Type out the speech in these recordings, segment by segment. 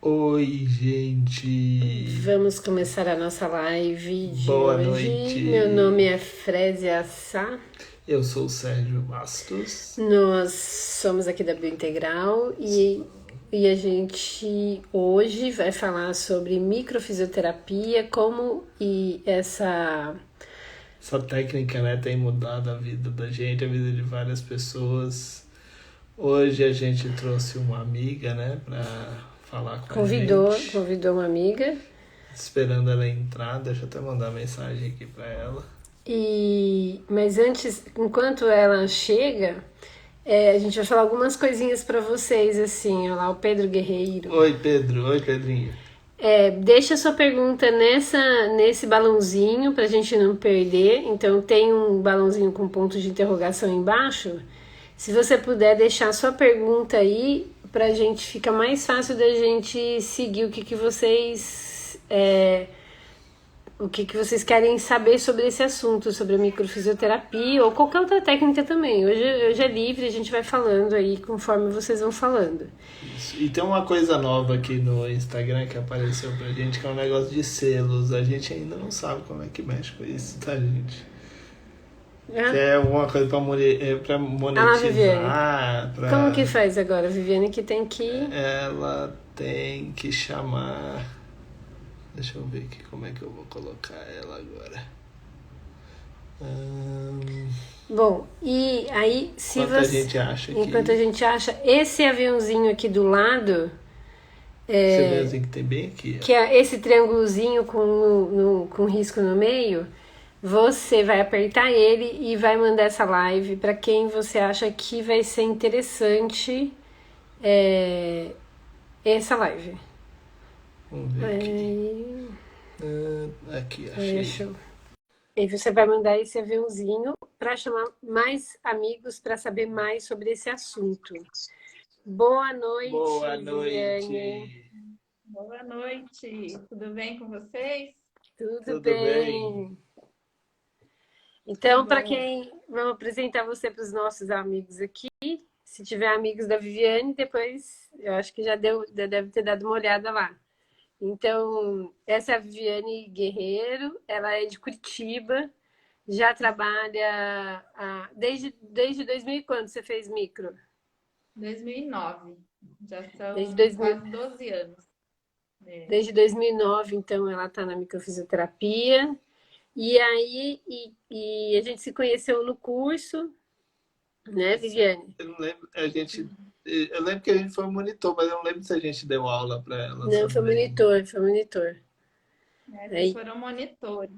Oi, gente. Vamos começar a nossa live de Boa hoje. Meu nome noite. é Frésia Sá. Eu sou o Sérgio Bastos. Nós somos aqui da Biointegral e a gente hoje vai falar sobre microfisioterapia, como e Essa técnica, né, tem mudado a vida da gente, a vida de várias pessoas. Hoje a gente trouxe uma amiga, né, pra falar com a gente. convidou uma amiga. Esperando ela entrar, deixa eu até mandar mensagem aqui pra ela. Mas antes, enquanto ela chega, a gente vai falar algumas coisinhas para vocês assim. Olha lá, o Pedro Guerreiro. Oi, Pedro. Oi, Pedrinho. Deixa sua pergunta nesse balãozinho para a gente não perder. Então tem um balãozinho com ponto de interrogação embaixo. Se você puder deixar sua pergunta aí, para a gente fica mais fácil da gente seguir o que vocês querem saber sobre esse assunto, sobre a microfisioterapia ou qualquer outra técnica também. Hoje é livre, a gente vai falando aí conforme vocês vão falando. Isso. E tem uma coisa nova aqui no Instagram que apareceu pra gente, que é um negócio de selos. A gente ainda não sabe como é que mexe com isso, tá, gente? Que Ah, é alguma coisa pra Viviane. monetizar, Como que pra... faz agora, Viviane? Que tem que. Ela tem que chamar... Deixa eu ver aqui como é que eu vou colocar ela agora. Hum, Bom, e aí, se Enquanto a você. gente acha Enquanto a que... gente acha, esse aviãozinho aqui do lado, Você vê assim que tem bem aqui, que ó. é esse triângulozinho com risco no meio, você vai apertar ele e vai mandar essa live para quem você acha que vai ser interessante é, essa live. Vamos ver aqui. Aí, Aqui, achei. deixa eu... E você vai mandar esse aviãozinho para chamar mais amigos para saber mais sobre esse assunto. Boa noite, Boa Viviane. noite. Boa noite, tudo bem com vocês? Tudo Tudo bem? bem? Que Então, para bom. quem vamos apresentar você para os nossos amigos aqui. Se tiver amigos da Viviane, depois eu acho que já deve ter dado uma olhada lá. Então, essa é a Viviane Guerreiro, ela é de Curitiba, já trabalha desde 2000 e quando você fez micro? 2009, já Desde são 2000, quase 12 anos. É. desde 2009, então ela está na microfisioterapia. E aí, a gente se conheceu no curso, né, Isso. Viviane? Eu não lembro, a gente. Eu lembro que a gente foi monitor, mas eu não lembro se a gente deu aula para ela Não, sobre. foi monitor. Vocês Aí, foram monitores.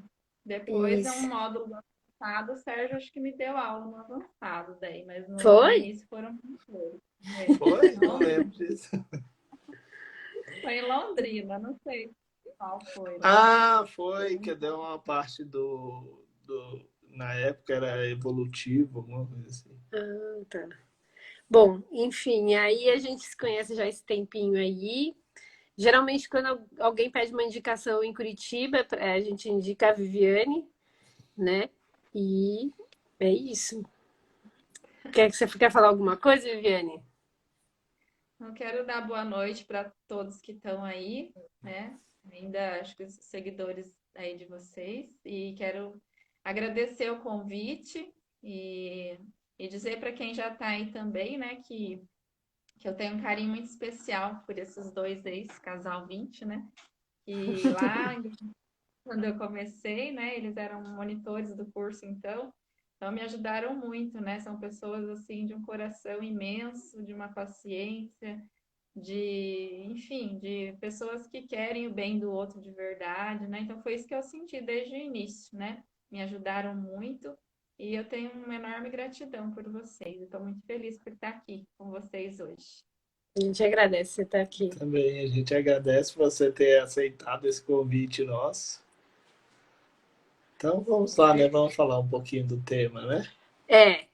Depois, é um isso. módulo do avançado, o Sérgio acho que me deu aula no avançado daí, mas no Foi? início foram monitores. É. Foi? Em Não lembro Londrina. disso. Foi em Londrina, não sei qual foi lá. Ah, foi, que deu uma parte na época era evolutivo, alguma coisa assim. Ah, tá. Bom, enfim, aí a gente se conhece já esse tempinho aí. Geralmente, quando alguém pede uma indicação em Curitiba, a gente indica a Viviane, né? E é isso. Quer que você quer falar alguma coisa, Viviane? Eu quero dar boa noite para todos que estão aí, né? Ainda acho que os seguidores aí de vocês. E quero agradecer o convite e dizer para quem já está aí também, né, que eu tenho um carinho muito especial por esses dois ex-casal 20, né? E lá, quando eu comecei, né, eles eram monitores do curso, então me ajudaram muito, né? São pessoas assim de um coração imenso, de uma paciência enfim, de pessoas que querem o bem do outro de verdade, né? Então foi isso que eu senti desde o início, né? Me ajudaram muito e eu tenho uma enorme gratidão por vocês. Estou muito feliz por estar aqui com vocês hoje. A gente agradece você estar aqui. Também a gente agradece você ter aceitado esse convite nosso. Então vamos lá, né? Vamos falar um pouquinho do tema, né?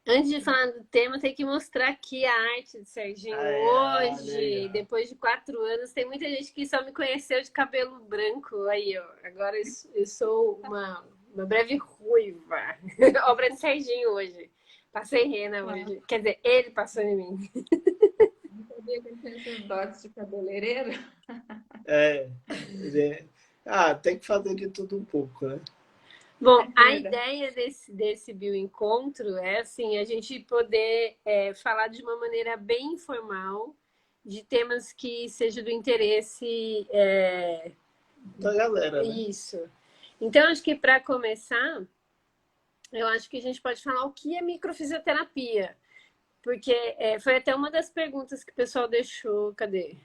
Antes de falar do tema, tem que mostrar aqui a arte do Serginho Ah, olha aí, hoje, ó. depois de 4 anos. Tem muita gente que só me conheceu de cabelo branco. Aí, ó. Agora eu sou uma breve ruiva. Obra de Serginho hoje. Passei rena Ah, hoje. Quer dizer, ele passou em mim. sabia que ele tinha esses dotes de cabeleireiro? É, tem que fazer de tudo um pouco, né? Bom, a Verdade. ideia desse bioencontro é assim, a gente poder falar de uma maneira bem informal, de temas que seja do interesse Da galera, né? isso. Então, acho que para começar, eu acho que a gente pode falar o que é microfisioterapia, porque foi até uma das perguntas que o pessoal deixou. Cadê?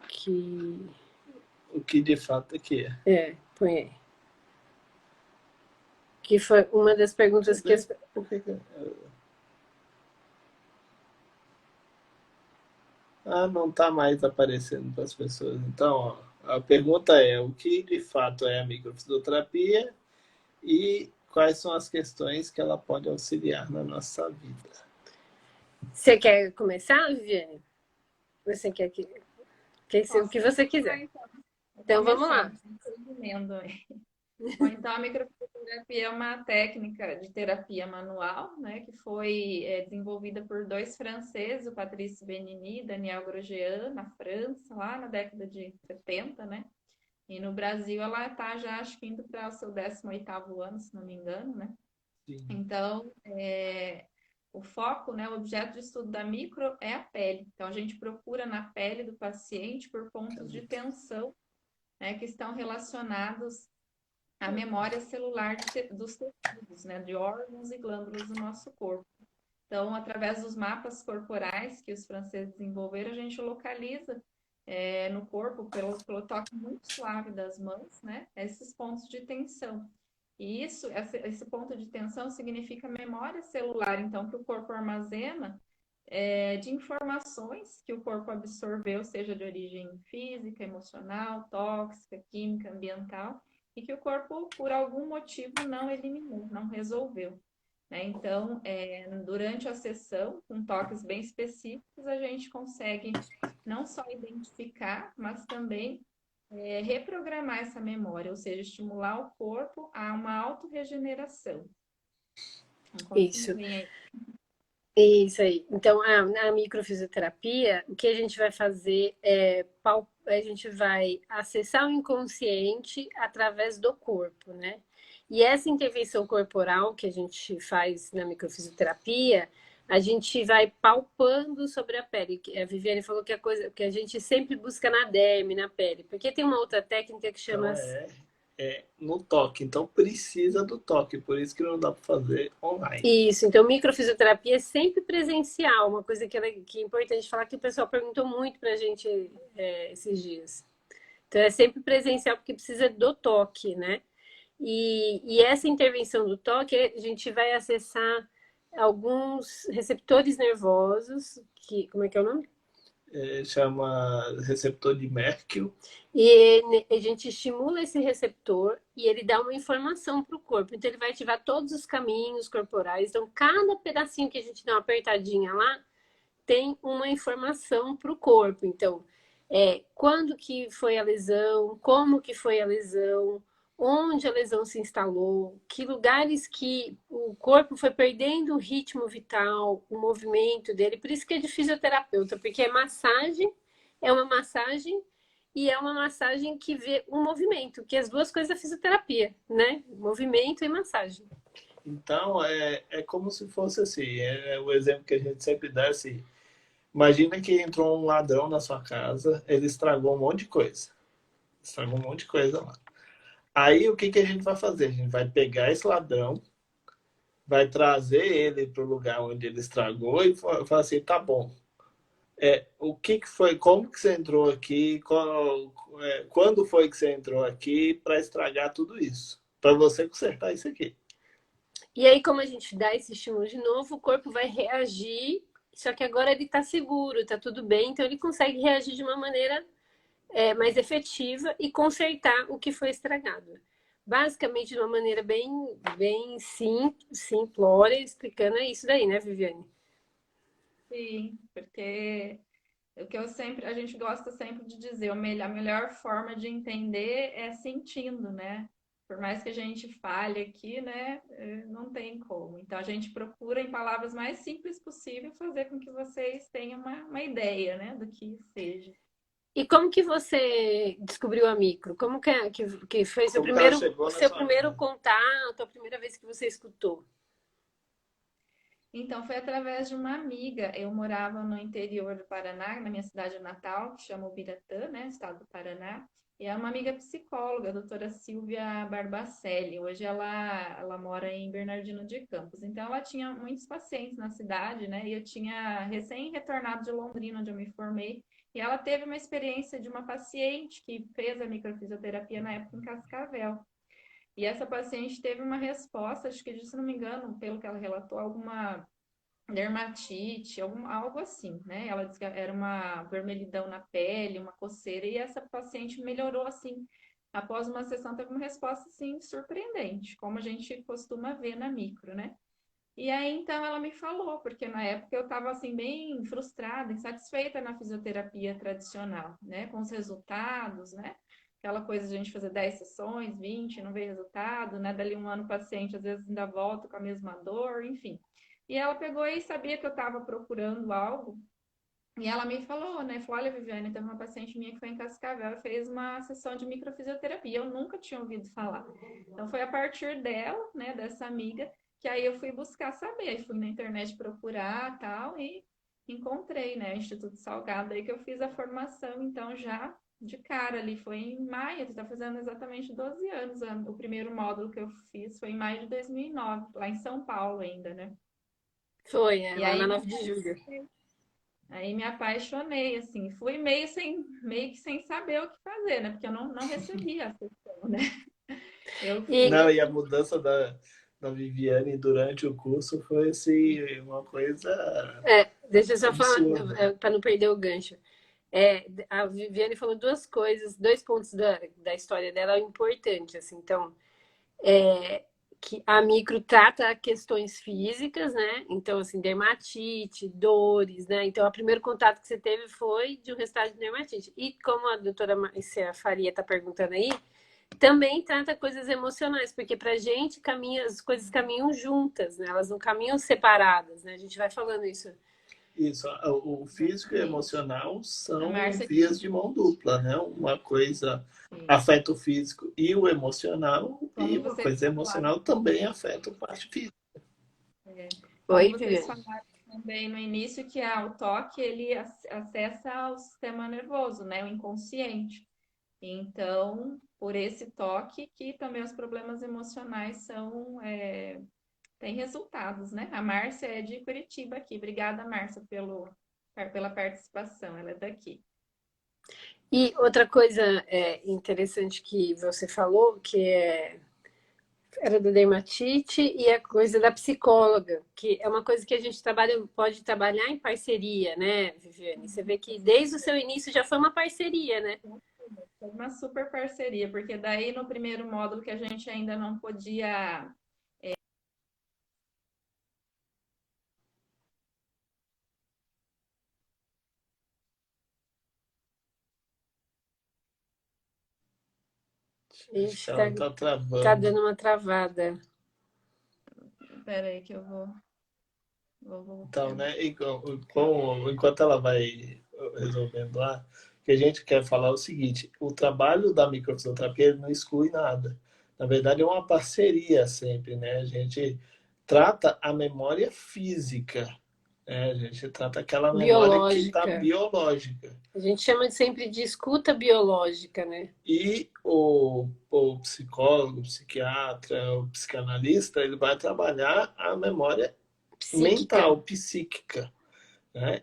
Que O que de fato é que é. põe aí. Que foi uma das perguntas que Cadê? Por que que... Ah, não está mais aparecendo para as pessoas. Então, ó, a pergunta é: o que de fato é a microfisioterapia e quais são as questões que ela pode auxiliar na nossa vida? Você quer começar, Viviane? Você quer o Posso que você começar, quiser. então. Vou Então vamos lá. começar. Entendimento aí. Bom, então, a microfisioterapia é uma técnica de terapia manual, né, que foi desenvolvida por dois franceses, o Patrice Benini e Daniel Grosjean, na França, lá na década de 70, né? E no Brasil ela está já, acho que indo para o seu 18º ano, se não me engano, né? Sim, Então, o foco, né, o objeto de estudo da micro é a pele. Então, a gente procura na pele do paciente por pontos de tensão, né, que estão relacionados à memória celular dos tecidos, né, de órgãos e glândulas do nosso corpo. Então, através dos mapas corporais que os franceses desenvolveram, a gente localiza no corpo, pelo toque muito suave das mãos, né, esses pontos de tensão. E esse ponto de tensão significa memória celular, então, que o corpo armazena de informações que o corpo absorveu, seja de origem física, emocional, tóxica, química, ambiental, e que o corpo, por algum motivo, não eliminou, não resolveu. Né? Então, durante a sessão, com toques bem específicos, a gente consegue não só identificar, mas também reprogramar essa memória, ou seja, estimular o corpo a uma autorregeneração. Então, Isso. continuem aí. Isso aí. Então, na microfisioterapia, o que a gente vai fazer a gente vai acessar o inconsciente através do corpo, né? E essa intervenção corporal que a gente faz na microfisioterapia, a gente vai palpando sobre a pele. A Viviane falou que a coisa que a gente sempre busca na derme, na pele, porque tem uma outra técnica que chama então é no toque. Então precisa do toque, por isso que não dá para fazer online. isso, então microfisioterapia é sempre presencial, uma coisa que é importante falar que o pessoal perguntou muito pra gente esses dias. Então é sempre presencial porque precisa do toque, né? E essa intervenção do toque, a gente vai acessar alguns receptores nervosos, que, como é que é o nome? Chama receptor de Merkel. E a gente estimula esse receptor e ele dá uma informação para o corpo. Então, ele vai ativar todos os caminhos corporais. Então, cada pedacinho que a gente dá uma apertadinha lá tem uma informação para o corpo. Então, quando que foi a lesão, como que foi a lesão, onde a lesão se instalou, que lugares que o corpo foi perdendo o ritmo vital, o movimento dele. Por isso que é de fisioterapeuta, porque é uma massagem e é uma massagem que vê o movimento, que é as duas coisas da fisioterapia, né? Movimento e massagem. Então é como se fosse assim, o exemplo que a gente sempre dá assim. Imagina que entrou um ladrão na sua casa, ele estragou um monte de coisa. Estragou um monte de coisa lá. Aí o que a gente vai fazer? A gente vai pegar esse ladrão, vai trazer ele para o lugar onde ele estragou e falar assim, tá bom. O que foi? Como que você entrou aqui? Quando foi que você entrou aqui para estragar tudo isso? Para você consertar isso aqui. E aí, como a gente dá esse estímulo de novo, o corpo vai reagir, só que agora ele está seguro, está tudo bem, então ele consegue reagir de uma maneira mais efetiva e consertar o que foi estragado. Basicamente, de uma maneira bem simplória, explicando é isso daí, né, Viviane? Sim, porque a gente gosta sempre de dizer, a melhor forma de entender é sentindo, né? por mais que a gente fale aqui, né, não tem como. Então, a gente procura, em palavras mais simples possível, fazer com que vocês tenham uma ideia, né, do que seja. E como que você descobriu a micro? Como que foi seu Como que ela primeiro, chegou o na seu sua primeiro vida? contato, a primeira vez que você escutou? Então, foi através de uma amiga. Eu morava no interior do Paraná, na minha cidade natal, que chama Ubiratã, né, estado do Paraná. E é uma amiga psicóloga, a doutora Silvia Barbacelli. Hoje ela mora em Bernardino de Campos. Então, ela tinha muitos pacientes na cidade, né? E eu tinha recém-retornado de Londrina, onde eu me formei. E ela teve uma experiência de uma paciente que fez a microfisioterapia na época em Cascavel. E essa paciente teve uma resposta, acho que, se não me engano, pelo que ela relatou, alguma dermatite, algo assim, né? Ela disse que era uma vermelhidão na pele, uma coceira, e essa paciente melhorou assim. Após uma sessão, teve uma resposta assim surpreendente, como a gente costuma ver na micro, né? E aí, então, ela me falou, porque na época eu estava assim, bem frustrada, insatisfeita na fisioterapia tradicional, né? Com os resultados, né? Aquela coisa de a gente fazer 10 sessões, 20, não vê resultado, né? Dali um ano o paciente às vezes ainda volta com a mesma dor, enfim. E ela pegou e sabia que eu estava procurando algo, e ela me falou, né? Falou, olha, Viviane, teve uma paciente minha que foi em Cascavel e fez uma sessão de microfisioterapia. Eu nunca tinha ouvido falar. Então, foi a partir dela, né, dessa amiga, que aí eu fui buscar saber. Fui na internet procurar tal, e encontrei, né, o Instituto Salgado, aí que eu fiz a formação, então, já de cara ali. Foi em maio, está fazendo exatamente 12 anos. O primeiro módulo que eu fiz foi em maio de 2009, lá em São Paulo ainda, né? Foi, E lá na aí 9 de julho. Aí me apaixonei, assim, fui meio que sem saber o que fazer, né? Porque eu não recebia a sessão, né? Eu E, fui Não, e a assim, mudança da Viviane durante o curso foi assim, uma coisa deixa eu só falar, absurda. para não perder o gancho. A Viviane falou duas coisas, dois pontos da história dela importantes, assim. Então, que a micro trata questões físicas, né? Então, assim, dermatite, dores, né? Então, o primeiro contato que você teve foi de um resultado de dermatite. E como a doutora Marcia Faria está perguntando aí, também trata coisas emocionais, porque pra gente as coisas caminham juntas, né? Elas não caminham separadas, né? A gente vai falando isso. Isso, o físico e o exatamente. emocional A são Márcia vias de mão dupla, né? Uma coisa disse, afeta o físico e o emocional, e como uma vocês coisa falaram, emocional também afeta a parte física. é, como Oi, vocês Viviane. falaram também no início, que o toque, ele acessa o sistema nervoso, né? O inconsciente. Então, por esse toque que também os problemas emocionais têm resultados, né? A Márcia é de Curitiba aqui. Obrigada, Márcia, pela participação. Ela é daqui. E outra coisa interessante que você falou, era da dermatite e a coisa da psicóloga, que é uma coisa que a gente pode trabalhar em parceria, né, Viviane? Você vê que desde o seu início já foi uma parceria, né? Foi uma super parceria, porque daí no primeiro módulo que a gente ainda não podia. Acho que Ixi, ela está tá travando. dando uma travada. Espera aí que eu vou Então, voltar. né? Enquanto ela vai resolvendo lá, o que a gente quer falar é o seguinte: o trabalho da microfisioterapia ele não exclui nada. Na verdade, é uma parceria sempre, né? A gente trata a memória física, né? A gente trata aquela memória que está Biológica. biológica. A gente chama sempre de escuta biológica, né? E o psicólogo, o psiquiatra, o psicanalista, ele vai trabalhar a memória Psíquica. mental, psíquica, né?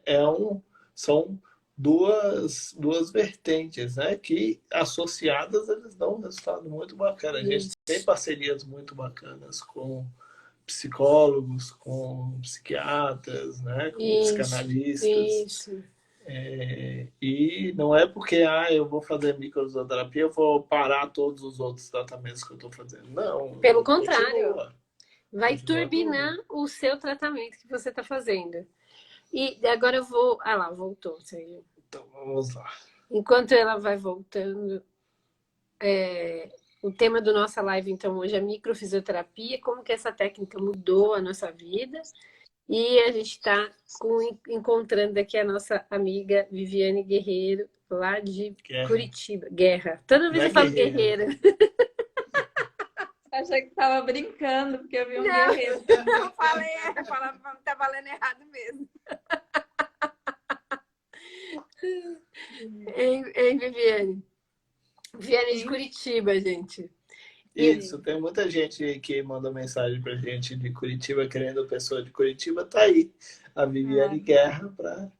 São duas vertentes, né? Que associadas eles dão um resultado muito bacana. A gente tem Isso. parcerias muito bacanas com psicólogos, com psiquiatras, né? Com Isso. psicanalistas. Isso. E não é porque eu vou fazer microfisioterapia, eu vou parar todos os outros tratamentos que eu estou fazendo. Pelo Não, contrário, continua. vai Continua turbinar tudo. o seu tratamento que você está fazendo. E agora eu vou. Ah lá, voltou. Então vamos lá. Enquanto ela vai voltando, O tema do nossa live, então, hoje é microfisioterapia, como que essa técnica mudou a nossa vida. E a gente está encontrando aqui a nossa amiga Viviane Guerreiro, lá de Curitiba. Guerra. Toda vez eu falo guerreira. Achei que estava brincando, porque eu vi um guerreiro. Eu falei, tá valendo errado mesmo. Hein, Viviane? Viviane de Curitiba, gente. Isso, tem muita gente que manda mensagem pra gente de Curitiba, querendo pessoa de Curitiba, tá aí a Viviane Guerra para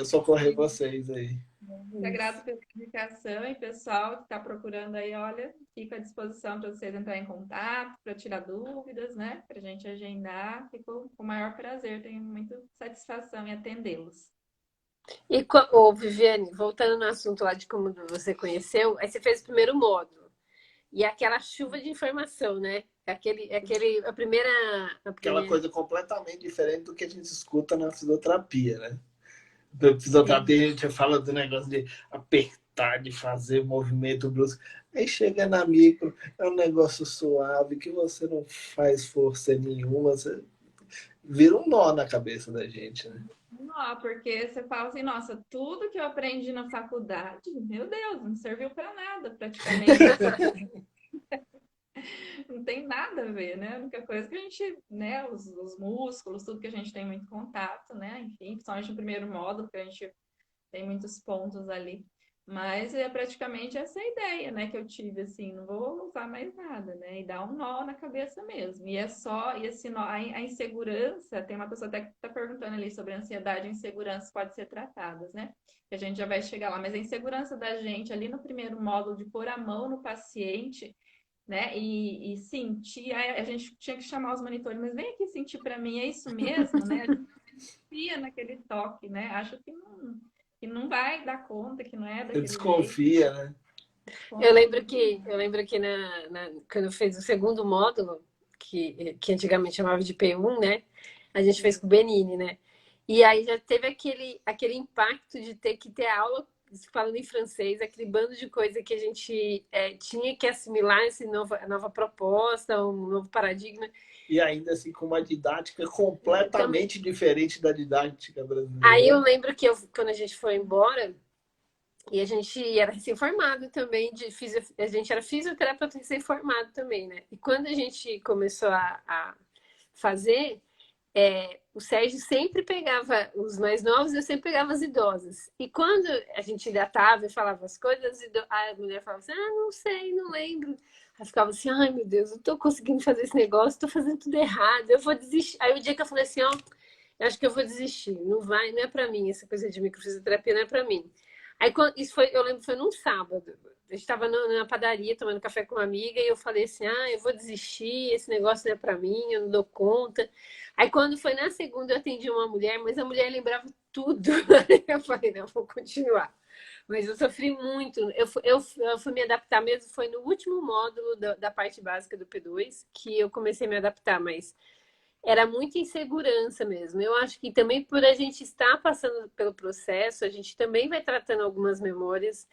socorrer vocês aí. Muito grato pela indicação e pessoal que está procurando aí, olha, fico à disposição para vocês entrarem em contato, para tirar dúvidas, né? Para a gente agendar, fico com o maior prazer, tenho muita satisfação em atendê-los. E, Viviane, voltando no assunto lá de como você conheceu, aí você fez o primeiro módulo. E aquela chuva de informação, né? A primeira... Aquela coisa completamente diferente do que a gente escuta na fisioterapia, né? Na fisioterapia a gente fala do negócio de apertar, de fazer movimento brusco. Aí chega na micro, é um negócio suave, que você não faz força nenhuma, você vira um nó na cabeça da gente, né? Não, porque você fala assim, nossa, tudo que eu aprendi na faculdade, meu Deus, não serviu para nada praticamente. Não tem nada a ver, né? A única coisa que a gente, né, os músculos, tudo que a gente tem muito contato, né? Enfim, principalmente no primeiro módulo, que a gente tem muitos pontos ali. Mas é praticamente essa ideia, né, que eu tive, assim, não vou usar mais nada, né? E dá um nó na cabeça mesmo. E é só, e esse nó, a insegurança, tem uma pessoa até que está perguntando ali sobre a ansiedade e insegurança pode ser tratadas, né? Que a gente já vai chegar lá. Mas a insegurança da gente ali no primeiro módulo de pôr a mão no paciente, né? E sentir, a gente tinha que chamar os monitores, mas vem aqui sentir para mim, é isso mesmo, né? A gente confia naquele toque, né? Acho que não vai dar conta, que não é daquele desconfia, jeito. Né? Eu lembro que quando eu fiz o segundo módulo, que antigamente chamava de P1, né? A gente fez com o Benini, né? E aí já teve aquele impacto de ter que ter aula falando em francês, aquele bando de coisa que a gente tinha que assimilar essa nova proposta, um novo paradigma. E ainda assim com uma didática completamente diferente da didática brasileira. Aí eu lembro que quando a gente foi embora, e a gente era recém-formado também, a gente era fisioterapeuta recém-formado também, né? E quando a gente começou a fazer, o Sérgio sempre pegava os mais novos, eu sempre pegava as idosas. E quando a gente datava e falava as coisas, a mulher falava assim, não sei, não lembro. Aí ficava assim, ai meu Deus, eu tô conseguindo fazer esse negócio, tô fazendo tudo errado, eu vou desistir. Aí o dia que eu falei assim, eu acho que eu vou desistir, não é pra mim, essa coisa de microfisioterapia não é pra mim. Aí eu lembro que foi num sábado. A gente estava na padaria tomando café com uma amiga e eu falei assim: eu vou desistir, esse negócio não é para mim, eu não dou conta. Aí quando foi na segunda eu atendi uma mulher, mas a mulher lembrava tudo. Eu falei: não, vou continuar. Mas eu sofri muito. Eu fui me adaptar mesmo, foi no último módulo da parte básica do P2 que eu comecei a me adaptar, mas era muita insegurança mesmo. Eu acho que também por a gente estar passando pelo processo, a gente também vai tratando algumas memórias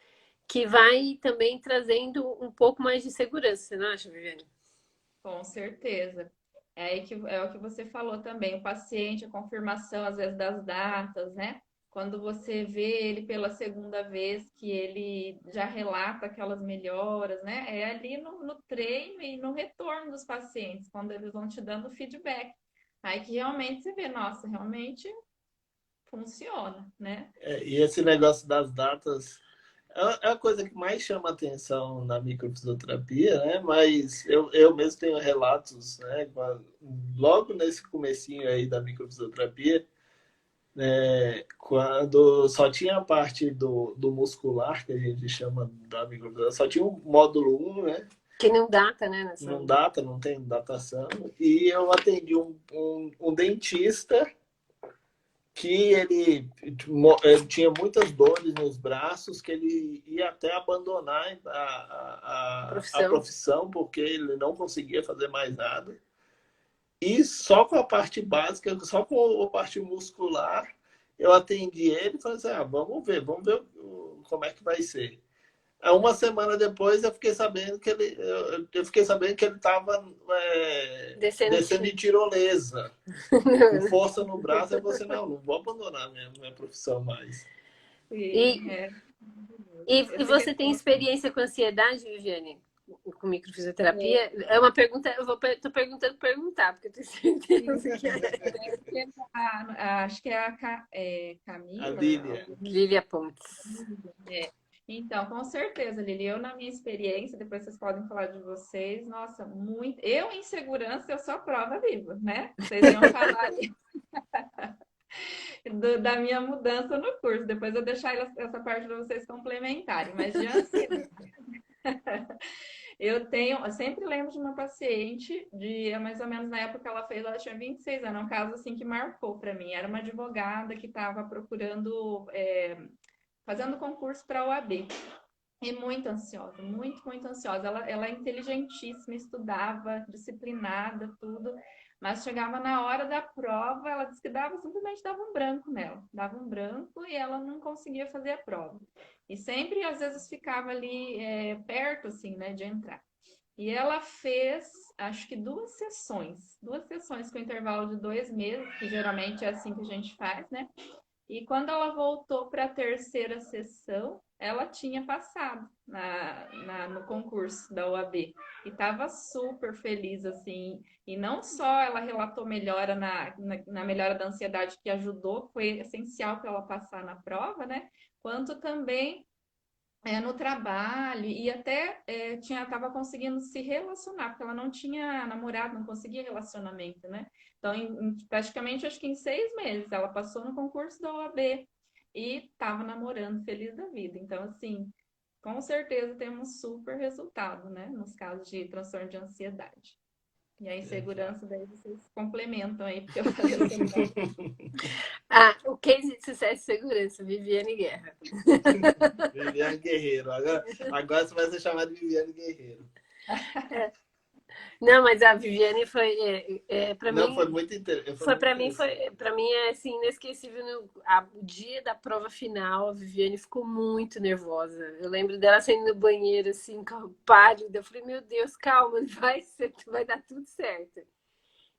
que vai também trazendo um pouco mais de segurança, você não acha, Viviane? Com certeza. É o que você falou também, o paciente, a confirmação, às vezes, das datas, né? Quando você vê ele pela segunda vez, que ele já relata aquelas melhoras, né? É ali no treino e no retorno dos pacientes, quando eles vão te dando feedback. Aí que realmente você vê, nossa, realmente funciona, né? E esse negócio das datas é a coisa que mais chama atenção na microfisioterapia, né? Mas eu mesmo tenho relatos, né? Logo nesse comecinho aí da microfisioterapia, quando só tinha a parte do muscular, que a gente chama da microfisioterapia, só tinha o módulo 1, né? Que não data, né? Não data, não tem datação. E eu atendi um dentista que ele tinha muitas dores nos braços, que ele ia até abandonar a profissão, porque ele não conseguia fazer mais nada. E só com a parte básica, só com a parte muscular, eu atendi ele e falei assim, vamos ver como é que vai ser. Uma semana depois eu fiquei sabendo que eu fiquei sabendo que ele estava Descendo descendo em tiro. tirolesa, com força no braço. Eu falei assim, não vou abandonar minha profissão mais. Sim, E, eu e sei que você tem experiência com ansiedade, Viviane? Com é, microfisioterapia? É uma pergunta, tô perguntando perguntar, porque eu tenho certeza que é. acho que é A Camila, Lília. Lívia Pontes. é. Então, com certeza, Lili, eu na minha experiência, depois vocês podem falar de vocês, nossa, muito. Eu, em segurança, eu sou a prova viva, né? Vocês iam falar da minha mudança no curso, depois eu deixar essa parte para vocês complementarem, mas de ansiedade. Eu sempre lembro de uma paciente, mais ou menos na época que ela fez, ela tinha 26 anos, é um caso assim que marcou para mim. Era uma advogada que estava procurando, fazendo concurso para a OAB. E muito ansiosa, muito, muito ansiosa. Ela é inteligentíssima, estudava, disciplinada, tudo. Mas chegava na hora da prova, ela disse que simplesmente dava um branco nela. Dava um branco e ela não conseguia fazer a prova. E sempre, às vezes, ficava ali perto, assim, né, de entrar. E ela fez, acho que duas sessões com intervalo de 2 meses, que geralmente é assim que a gente faz, né? E quando ela voltou para a terceira sessão, ela tinha passado no concurso da OAB. E estava super feliz, assim. E não só ela relatou melhora na melhora da ansiedade, que ajudou, foi essencial para ela passar na prova, né? Quanto também no trabalho e até estava conseguindo se relacionar, porque ela não tinha namorado, não conseguia relacionamento, né? Então, praticamente, acho que em 6 meses, ela passou no concurso da OAB e estava namorando, feliz da vida. Então, assim, com certeza temos super resultado, né? Nos casos de transtorno de ansiedade. E a Exato. insegurança, daí vocês complementam aí, porque eu falei o segurança. O case de sucesso e segurança, Viviane Guerra. Viviane Guerreiro. Agora você vai ser chamada de Viviane Guerreiro. Não, mas a Viviane foi, para Não, foi mim, muito, foi foi muito para mim, interessante. é assim, inesquecível. O dia da prova final, a Viviane ficou muito nervosa. Eu lembro dela saindo no banheiro, assim, pálida. Eu falei, meu Deus, calma, vai dar tudo certo.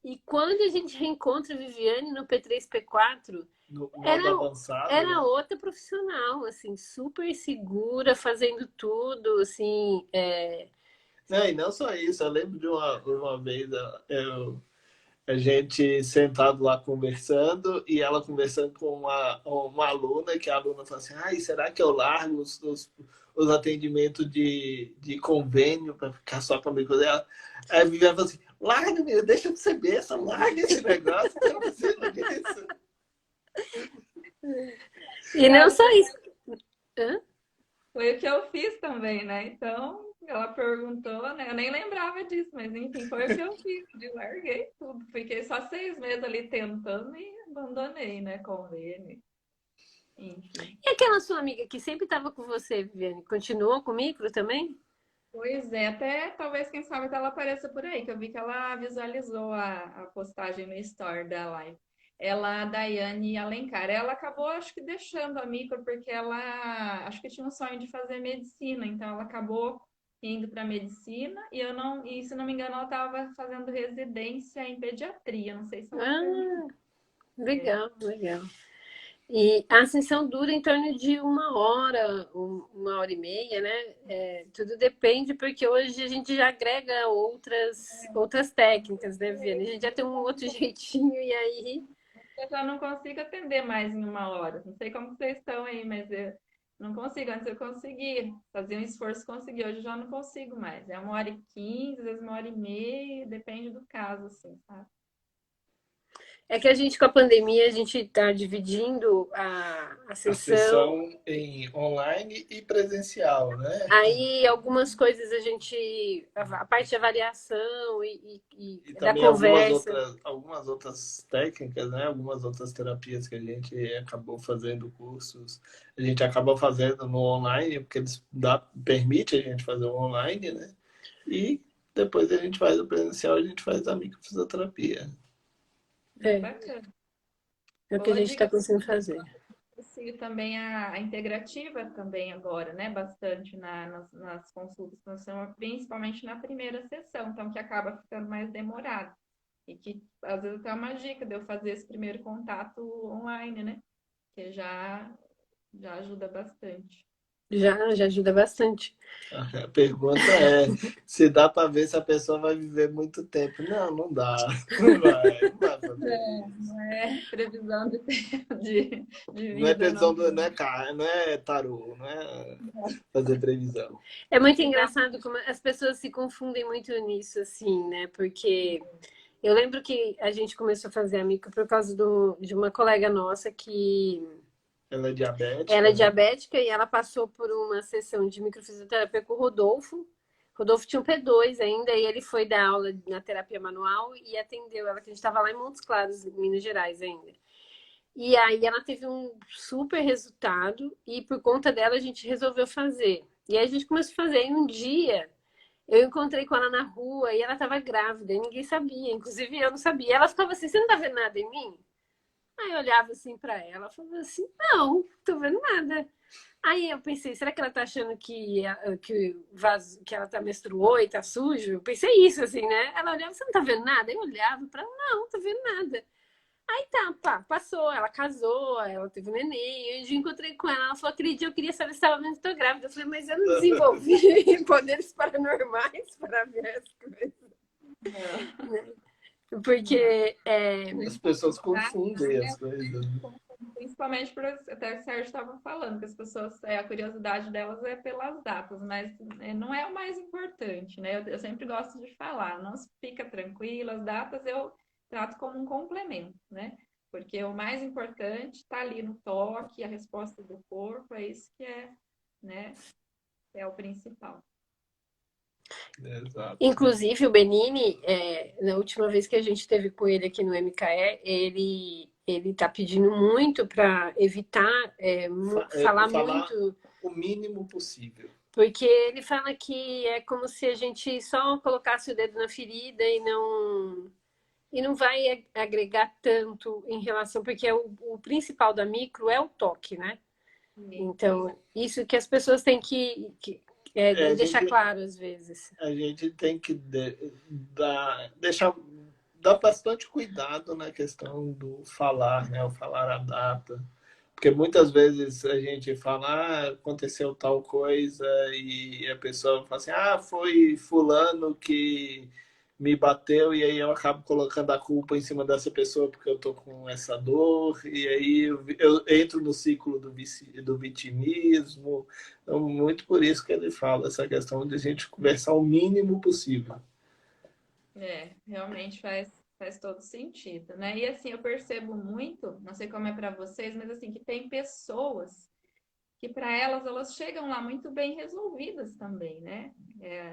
E quando a gente reencontra a Viviane no P3, P4, No era, modo avançado, era né? outra profissional, assim, super segura, fazendo tudo, assim. Não, e não só isso. Eu lembro de uma vez a gente sentado lá conversando e ela conversando com uma aluna, que a aluna falou assim, ai, será que eu largo os atendimentos de convênio para ficar só com a amiga dela? Aí a Viviane falou assim, larga, menina, deixa de ser besta, larga esse negócio, não precisa disso. E não só isso. Hã? Foi o que eu fiz também, né? Então, ela perguntou, né? Eu nem lembrava disso, mas enfim, foi o que eu fiz. Eu larguei tudo. Fiquei só 6 meses ali tentando e abandonei, né? Convênio. Enfim. E aquela sua amiga que sempre estava com você, Viviane, continuou com o micro também? Pois é, até talvez, quem sabe, até ela apareça por aí, que eu vi que ela visualizou a postagem no Story da live. Ela, a Daiane Alencar, ela acabou, acho que, deixando a micro, porque ela, acho que tinha um sonho de fazer medicina, então ela acabou indo para medicina, e se não me engano, ela estava fazendo residência em pediatria, não sei se ela terminou. Ah, legal, legal. E a sessão dura em torno de 1 hora, 1 hora e meia, né? Tudo depende, porque hoje a gente já agrega outras técnicas, né, Viviane? A gente já tem um outro jeitinho, e aí. Eu já não consigo atender mais em 1 hora. Não sei como vocês estão aí, mas eu não consigo. Antes eu conseguia, fazia um esforço, conseguia. Hoje eu já não consigo mais. É 1 hora e 15, às vezes 1 hora e meia, depende do caso, assim, sabe? É que a gente, com a pandemia, a gente está dividindo a A sessão. sessão em online e presencial, né? Aí, algumas coisas a gente. A parte de avaliação E e da também conversa. algumas outras técnicas, né? Algumas outras terapias que a gente acabou fazendo cursos, a gente acaba fazendo no online, porque eles permite a gente fazer o online, né? E depois a gente faz o presencial, a gente faz a microfisioterapia. É É, bacana. é o que a Boa gente está dica. conseguindo fazer. associo também a integrativa também agora, né? Bastante nas consultas, principalmente na primeira sessão, então que acaba ficando mais demorado. E que às vezes até é uma dica de eu fazer esse primeiro contato online, né? Que já ajuda bastante. Já ajuda bastante. A pergunta é se dá para ver se a pessoa vai viver muito tempo. Não, não dá. Não vai fazer isso. Não é previsão de Não é vida, não. previsão não é tarô, não é fazer previsão. É muito Então, engraçado como as pessoas se confundem muito nisso, assim, né? Porque eu lembro que a gente começou a fazer amigo por causa de uma colega nossa que Ela é ela é diabética, né? diabética e ela passou por uma sessão de microfisioterapia com o Rodolfo. Rodolfo tinha um P2 ainda e ele foi dar aula na terapia manual e atendeu ela, que a gente estava lá em Montes Claros, em Minas Gerais ainda. E aí ela teve um super resultado e por conta dela a gente resolveu fazer. E aí a gente começou a fazer. E um dia eu encontrei com ela na rua e ela estava grávida e ninguém sabia, inclusive eu não sabia. Ela ficava assim: você não tá vendo nada em mim? Aí eu olhava assim para ela, falava assim: não, tô vendo nada. Aí eu pensei: será que ela tá achando que ela tá menstruou e tá sujo? Eu pensei isso assim, né? Ela olhava: você não tá vendo nada? Eu olhava para ela: não, não tô vendo nada. Aí tá, pá, passou, ela casou, ela teve um neném, eu encontrei com ela, ela falou: aquele dia eu queria saber se estava mesmo tô grávida. Eu falei: mas eu não desenvolvi poderes paranormais para ver as coisas. não, não. Porque As pessoas Tá? confundem as coisas. Principalmente por até o Sérgio estava falando, que as pessoas, a curiosidade delas é pelas datas, mas não é o mais importante, né? Eu sempre gosto de falar, não fica tranquila, as datas eu trato como um complemento, né? Porque o mais importante está ali no toque, a resposta do corpo, é isso que é, né? É o principal. Exato. inclusive, o Benini, na última vez que a gente teve com ele aqui no MKE, ele tá pedindo muito para evitar falar Falar muito, o mínimo possível. porque ele fala que é como se a gente só colocasse o dedo na ferida e não vai agregar tanto em relação, porque o principal da micro é o toque, né? Isso. Então, isso que as pessoas têm que É, deixar claro às vezes. a gente tem que dar bastante cuidado na questão do falar, né? O falar a data. Porque muitas vezes a gente fala, aconteceu tal coisa, e a pessoa fala assim, foi fulano que me bateu, e aí eu acabo colocando a culpa em cima dessa pessoa porque eu tô com essa dor, e aí eu entro no ciclo do vitimismo. Então, muito por isso que ele fala essa questão de a gente conversar o mínimo possível. Realmente faz todo sentido, né? E assim, eu percebo muito, não sei como é para vocês, mas assim, que tem pessoas que para elas chegam lá muito bem resolvidas também, né?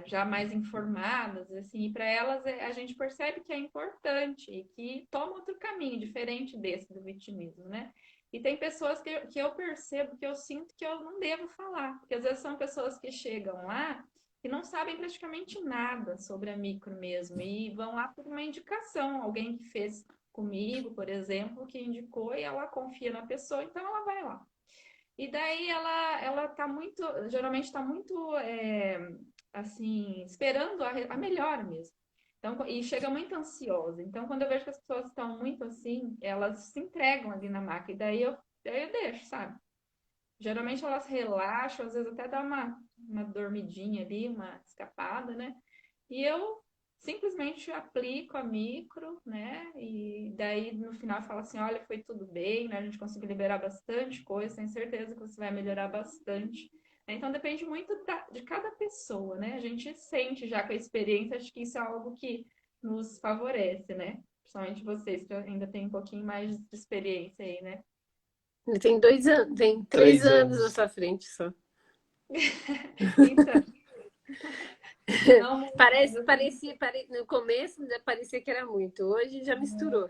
Já mais informadas, assim, e para elas a gente percebe que é importante e que toma outro caminho diferente desse do vitimismo, né? E tem pessoas que eu percebo, que eu sinto que eu não devo falar, porque às vezes são pessoas que chegam lá e não sabem praticamente nada sobre a micro mesmo, e vão lá por uma indicação, alguém que fez comigo, por exemplo, que indicou e ela confia na pessoa, então ela vai lá. E daí ela tá muito, geralmente está muito, assim, esperando a melhora mesmo. Então, e chega muito ansiosa. Então, quando eu vejo que as pessoas estão muito assim, elas se entregam ali na maca. E daí eu deixo, sabe? Geralmente elas relaxam, às vezes até dá uma dormidinha ali, uma escapada, né? E eu simplesmente aplico a micro, né? E daí no final falo assim: olha, foi tudo bem, né? A gente conseguiu liberar bastante coisa, tenho certeza que você vai melhorar bastante. Então depende muito de cada pessoa, né? A gente sente já com a experiência, acho que isso é algo que nos favorece, né? Principalmente vocês que ainda têm um pouquinho mais de experiência aí, né? Ele tem 2 anos, tem 3 anos na 3 anos. sua frente só. Então, não muito, mas assim, No começo parecia que era muito, hoje já misturou.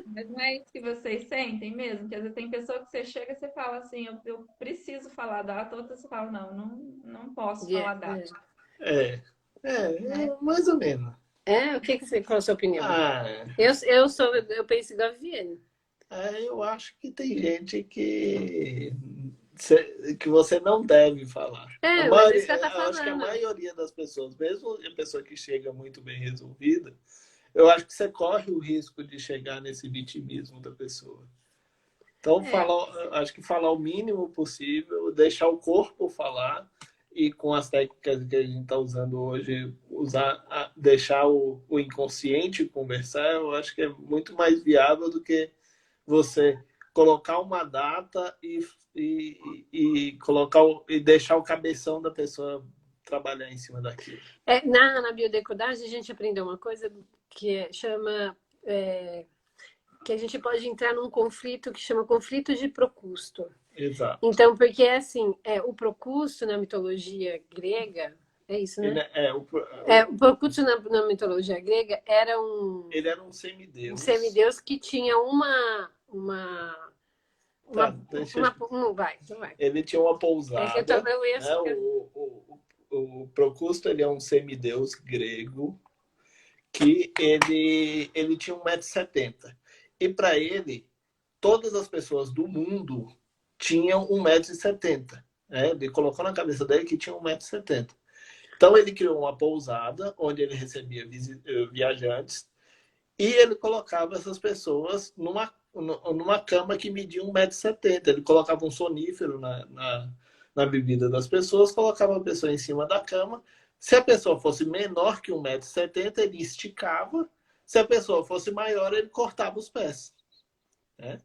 mas não é isso que vocês sentem mesmo? Que às vezes tem pessoa que você chega e você fala assim, eu preciso falar data, outra você fala, não posso falar data, É, né? mais ou menos. O que que você, qual a sua opinião? Ah, Eu penso igual a Viviane. Eu acho que tem gente que você não deve falar. Mas é isso que ela tá Eu acho que a falando. maioria das pessoas, mesmo a pessoa que chega muito bem resolvida, eu acho que você corre o risco de chegar nesse vitimismo da pessoa. Então, acho que falar o mínimo possível, deixar o corpo falar e com as técnicas que a gente está usando hoje, deixar o inconsciente conversar, eu acho que é muito mais viável do que você colocar uma data e e deixar o cabeção da pessoa trabalhar em cima daquilo. Na biodecodagem, a gente aprendeu uma coisa que chama... que a gente pode entrar num conflito que chama conflito de Procusto. Exato. Então, porque assim, o Procusto na mitologia grega, é isso, né? O Procusto na mitologia grega era ele era um semideus. Um semideus que tinha vai. Ele tinha uma pousada. O Procusto, ele é um semideus grego que ele tinha 1,70 m. E para ele, todas as pessoas do mundo tinham 1,70 m. Ele colocou na cabeça dele que tinha 1,70 m. Então ele criou uma pousada onde ele recebia viajantes e ele colocava essas pessoas numa cama que media 1,70 m. Ele colocava um sonífero na bebida das pessoas, colocava a pessoa em cima da cama. Se a pessoa fosse menor que 1,70 m, ele esticava. Se a pessoa fosse maior, ele cortava os pés. Né?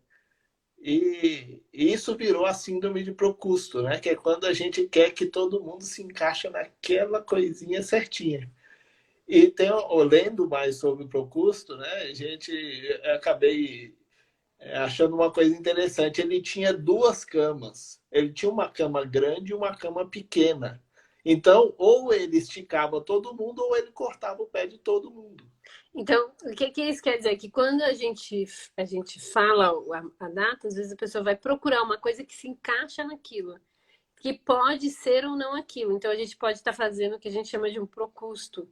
E isso virou a síndrome de Procusto, né? Que é quando a gente quer que todo mundo se encaixe naquela coisinha certinha. E lendo mais sobre o Procusto, né? Acabei achando uma coisa interessante. Ele tinha duas camas. Ele tinha uma cama grande e uma cama pequena. Então, ou ele esticava todo mundo, ou ele cortava o pé de todo mundo. Então, o que isso quer dizer? Que quando a gente fala a data, às vezes a pessoa vai procurar uma coisa que se encaixa naquilo, que pode ser ou não aquilo. Então, a gente pode estar fazendo o que a gente chama de um procusto.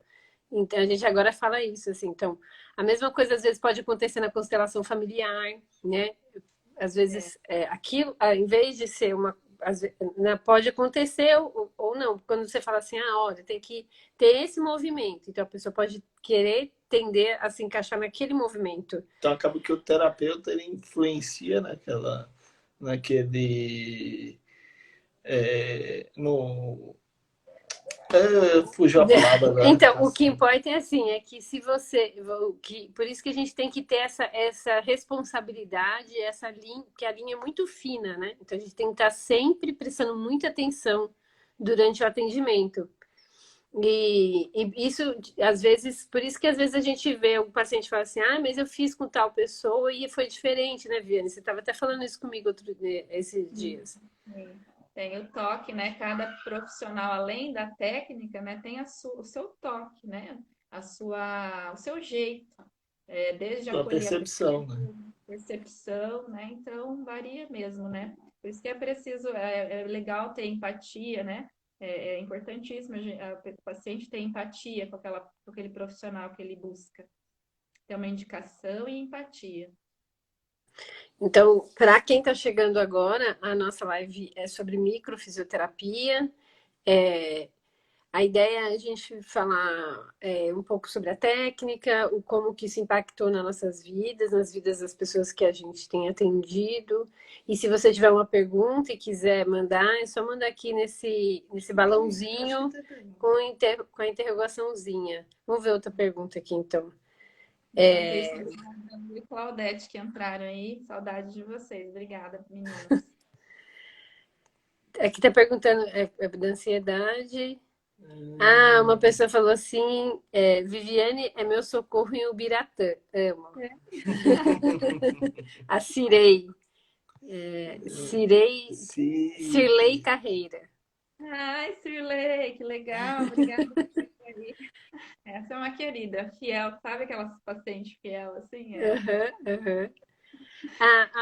Então, a gente agora fala isso, assim. Então, a mesma coisa às vezes pode acontecer na constelação familiar, né? Às vezes, aquilo, em vez de ser pode acontecer ou não. Quando você fala assim, olha, tem que ter esse movimento. Então, a pessoa pode querer tender a se encaixar naquele movimento. Então, acaba que o terapeuta ele influencia naquele... fugiu a palavra agora. Então, o que importa é assim, é que se você... por isso que a gente tem que ter essa responsabilidade, essa linha, que a linha é muito fina, né? Então, a gente tem que estar sempre prestando muita atenção durante o atendimento. E isso, às vezes, por isso que às vezes a gente vê o paciente fala assim, mas eu fiz com tal pessoa e foi diferente, né, Viane? Você estava até falando isso comigo esses dias. Sim. Tem o toque, né? Cada profissional, além da técnica, né, tem o seu toque, né? O seu jeito. Desde a percepção, né? Percepção, né? Então varia mesmo, né? Por isso que é preciso, é legal ter empatia, né? É importantíssimo o paciente ter empatia com aquele profissional que ele busca. Ter uma indicação e empatia. Então, para quem está chegando agora, a nossa live é sobre microfisioterapia. A ideia é a gente falar um pouco sobre a técnica, como que isso impactou nas nossas vidas, nas vidas das pessoas que a gente tem atendido. E se você tiver uma pergunta e quiser mandar, é só mandar aqui nesse balãozinho com a interrogaçãozinha. Vamos ver outra pergunta aqui, então. E Claudete que entraram aí, saudade de vocês. Obrigada, meninas. Aqui está perguntando da ansiedade. Uma pessoa falou assim, Viviane é meu socorro em Ubiratã. Amo. A Cirei. Cirlei Carreira. Ai, Cirlei, que legal. Obrigada por você aí. Essa é uma querida, fiel. Sabe aquela paciente fiel, assim?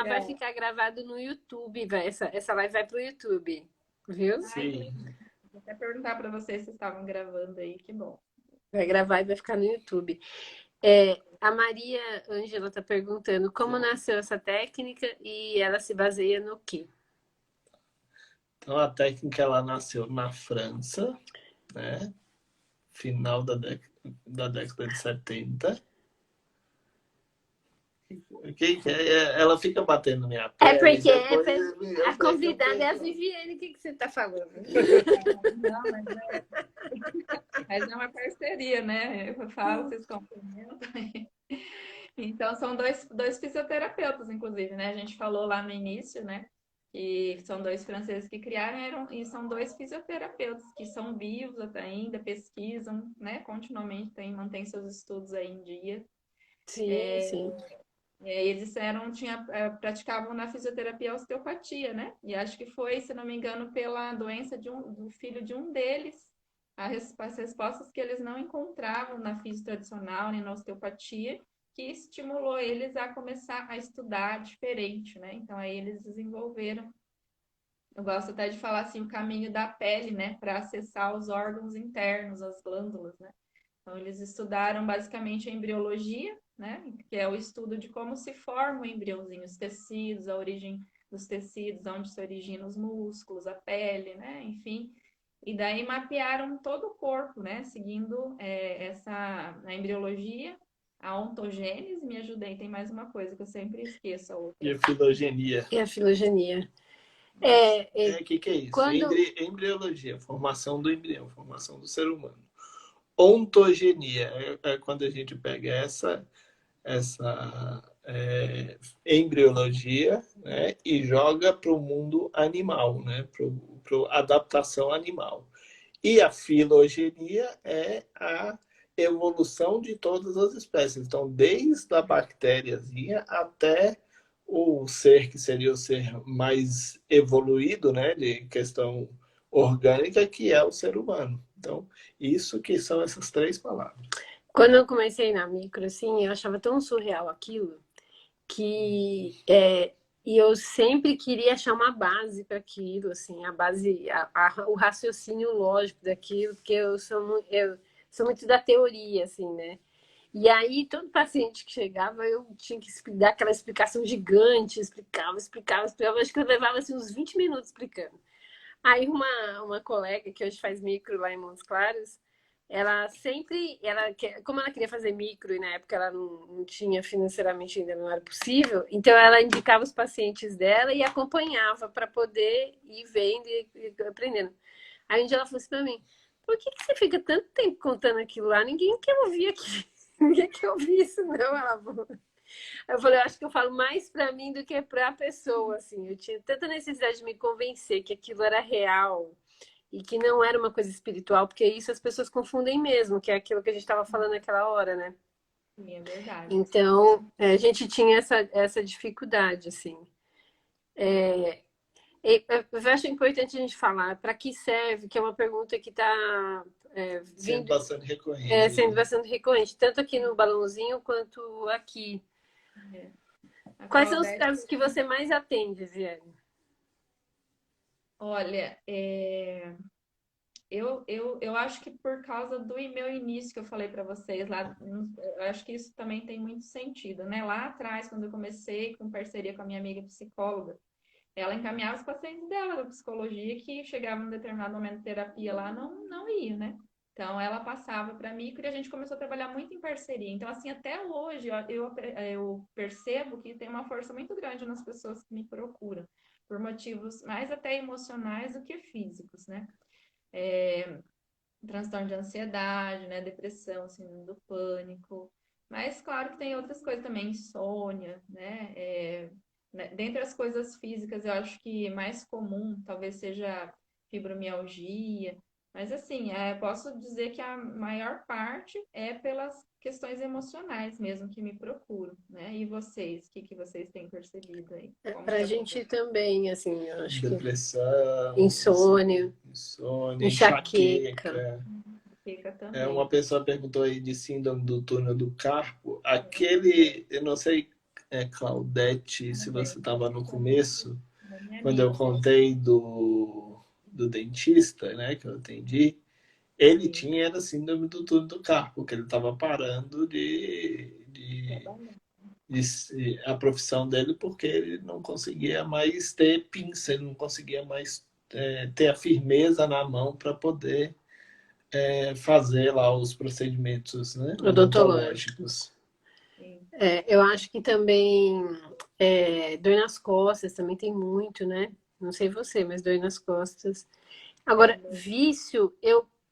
Vai ficar gravado no YouTube. Essa live vai pro YouTube. Viu? Sim. Vou até perguntar para vocês se estavam gravando aí, que bom. Vai gravar e vai ficar no YouTube. A Maria Ângela está perguntando como nasceu essa técnica e ela se baseia no quê? Então, a técnica ela nasceu na França, né? Final da década de 70. Ela fica batendo minha É pele. porque a convidada é a Viviane. O que você está falando? Não, mas é uma parceria, né? Eu falo, vocês complementam. Então, são dois fisioterapeutas, inclusive, né? A gente falou lá no início, né? Que são dois franceses que criaram e são dois fisioterapeutas que são vivos até ainda, pesquisam, né? Continuamente, mantêm seus estudos aí em dia. Sim, sim. Eles praticavam na fisioterapia a osteopatia, né? E acho que foi, se não me engano, pela doença do filho de um deles, as respostas que eles não encontravam na fisio tradicional nem na osteopatia, que estimulou eles a começar a estudar diferente, né? Então aí eles desenvolveram, eu gosto até de falar assim, o caminho da pele, né? Para acessar os órgãos internos, as glândulas, né? Então, eles estudaram basicamente a embriologia, né? Que é o estudo de como se forma o embriãozinho, os tecidos, a origem dos tecidos, onde se originam os músculos, a pele, né? Enfim. E daí mapearam todo o corpo, né? Seguindo a embriologia, a ontogênese, me ajudei, tem mais uma coisa que eu sempre esqueço, a outra. E a filogenia. E a filogenia. O que é isso? Quando... Embriologia, formação do embrião, formação do ser humano. Ontogenia é quando a gente pega essa embriologia, né, e joga para o mundo animal, né, para a adaptação animal. E a filogenia é a evolução de todas as espécies. Então, desde a bactériazinha até o ser que seria o ser mais evoluído, né, de questão orgânica, que é o ser humano. Então, isso que são essas três palavras. Quando eu comecei na micro, assim, eu achava tão surreal aquilo que e eu sempre queria achar uma base para aquilo, assim, a base, o raciocínio lógico daquilo, porque eu sou muito da teoria, assim, né? E aí, todo paciente que chegava, eu tinha que dar aquela explicação gigante, explicava. Acho que eu levava assim, uns 20 minutos explicando. Aí uma colega que hoje faz micro lá em Montes Claros, ela sempre, como ela queria fazer micro e na época ela não tinha financeiramente, ainda não era possível, então ela indicava os pacientes dela e acompanhava para poder ir vendo e aprendendo. Aí um dia ela falou assim para mim, por que você fica tanto tempo contando aquilo lá? Ninguém quer ouvir aqui. Ninguém quer ouvir isso, não. Ela falou. Eu falei, eu acho que eu falo mais para mim do que para a pessoa, assim. Eu tinha tanta necessidade de me convencer que aquilo era real e que não era uma coisa espiritual, porque isso as pessoas confundem mesmo, que é aquilo que a gente estava falando naquela hora, né? Sim, é verdade. Então, a gente tinha essa dificuldade, assim. Eu acho importante a gente falar para que serve, que é uma pergunta que está sendo bastante recorrente. Sendo bastante recorrente, tanto aqui no balãozinho quanto aqui. Quais são os casos que você mais atende, Viane? Olha, eu acho que por causa do meu início que eu falei para vocês lá, eu acho que isso também tem muito sentido, né? Lá atrás, quando eu comecei com parceria com a minha amiga psicóloga, ela encaminhava os pacientes dela da psicologia que chegavam em um determinado momento de terapia lá, não ia, né? Então, ela passava para mim e a gente começou a trabalhar muito em parceria. Então, assim, até hoje, eu percebo que tem uma força muito grande nas pessoas que me procuram, por motivos mais até emocionais do que físicos, né? Transtorno de ansiedade, né? Depressão, síndrome do pânico. Mas, claro que tem outras coisas também, insônia, né? Dentre as coisas físicas, eu acho que mais comum talvez seja fibromialgia, mas assim, posso dizer que a maior parte é pelas questões emocionais mesmo que me procuram, né? E vocês, o que vocês têm percebido aí? Pra gente também, assim, eu acho depressão, que insônia, enxaqueca. Também. Uma pessoa perguntou aí de síndrome do túnel do carpo. Aquele, eu não sei, Claudete, se você estava no começo, quando eu contei do dentista, né, que eu atendi, ele tinha a síndrome do túnel do carpo, que ele estava parando de a profissão dele, porque ele não conseguia mais ter pinça, ele não conseguia mais ter a firmeza na mão para poder fazer lá os procedimentos, né, Odontológico. odontológicos. Eu acho que também dor nas costas também tem muito, né? Não sei você, mas dor nas costas. Agora, vício,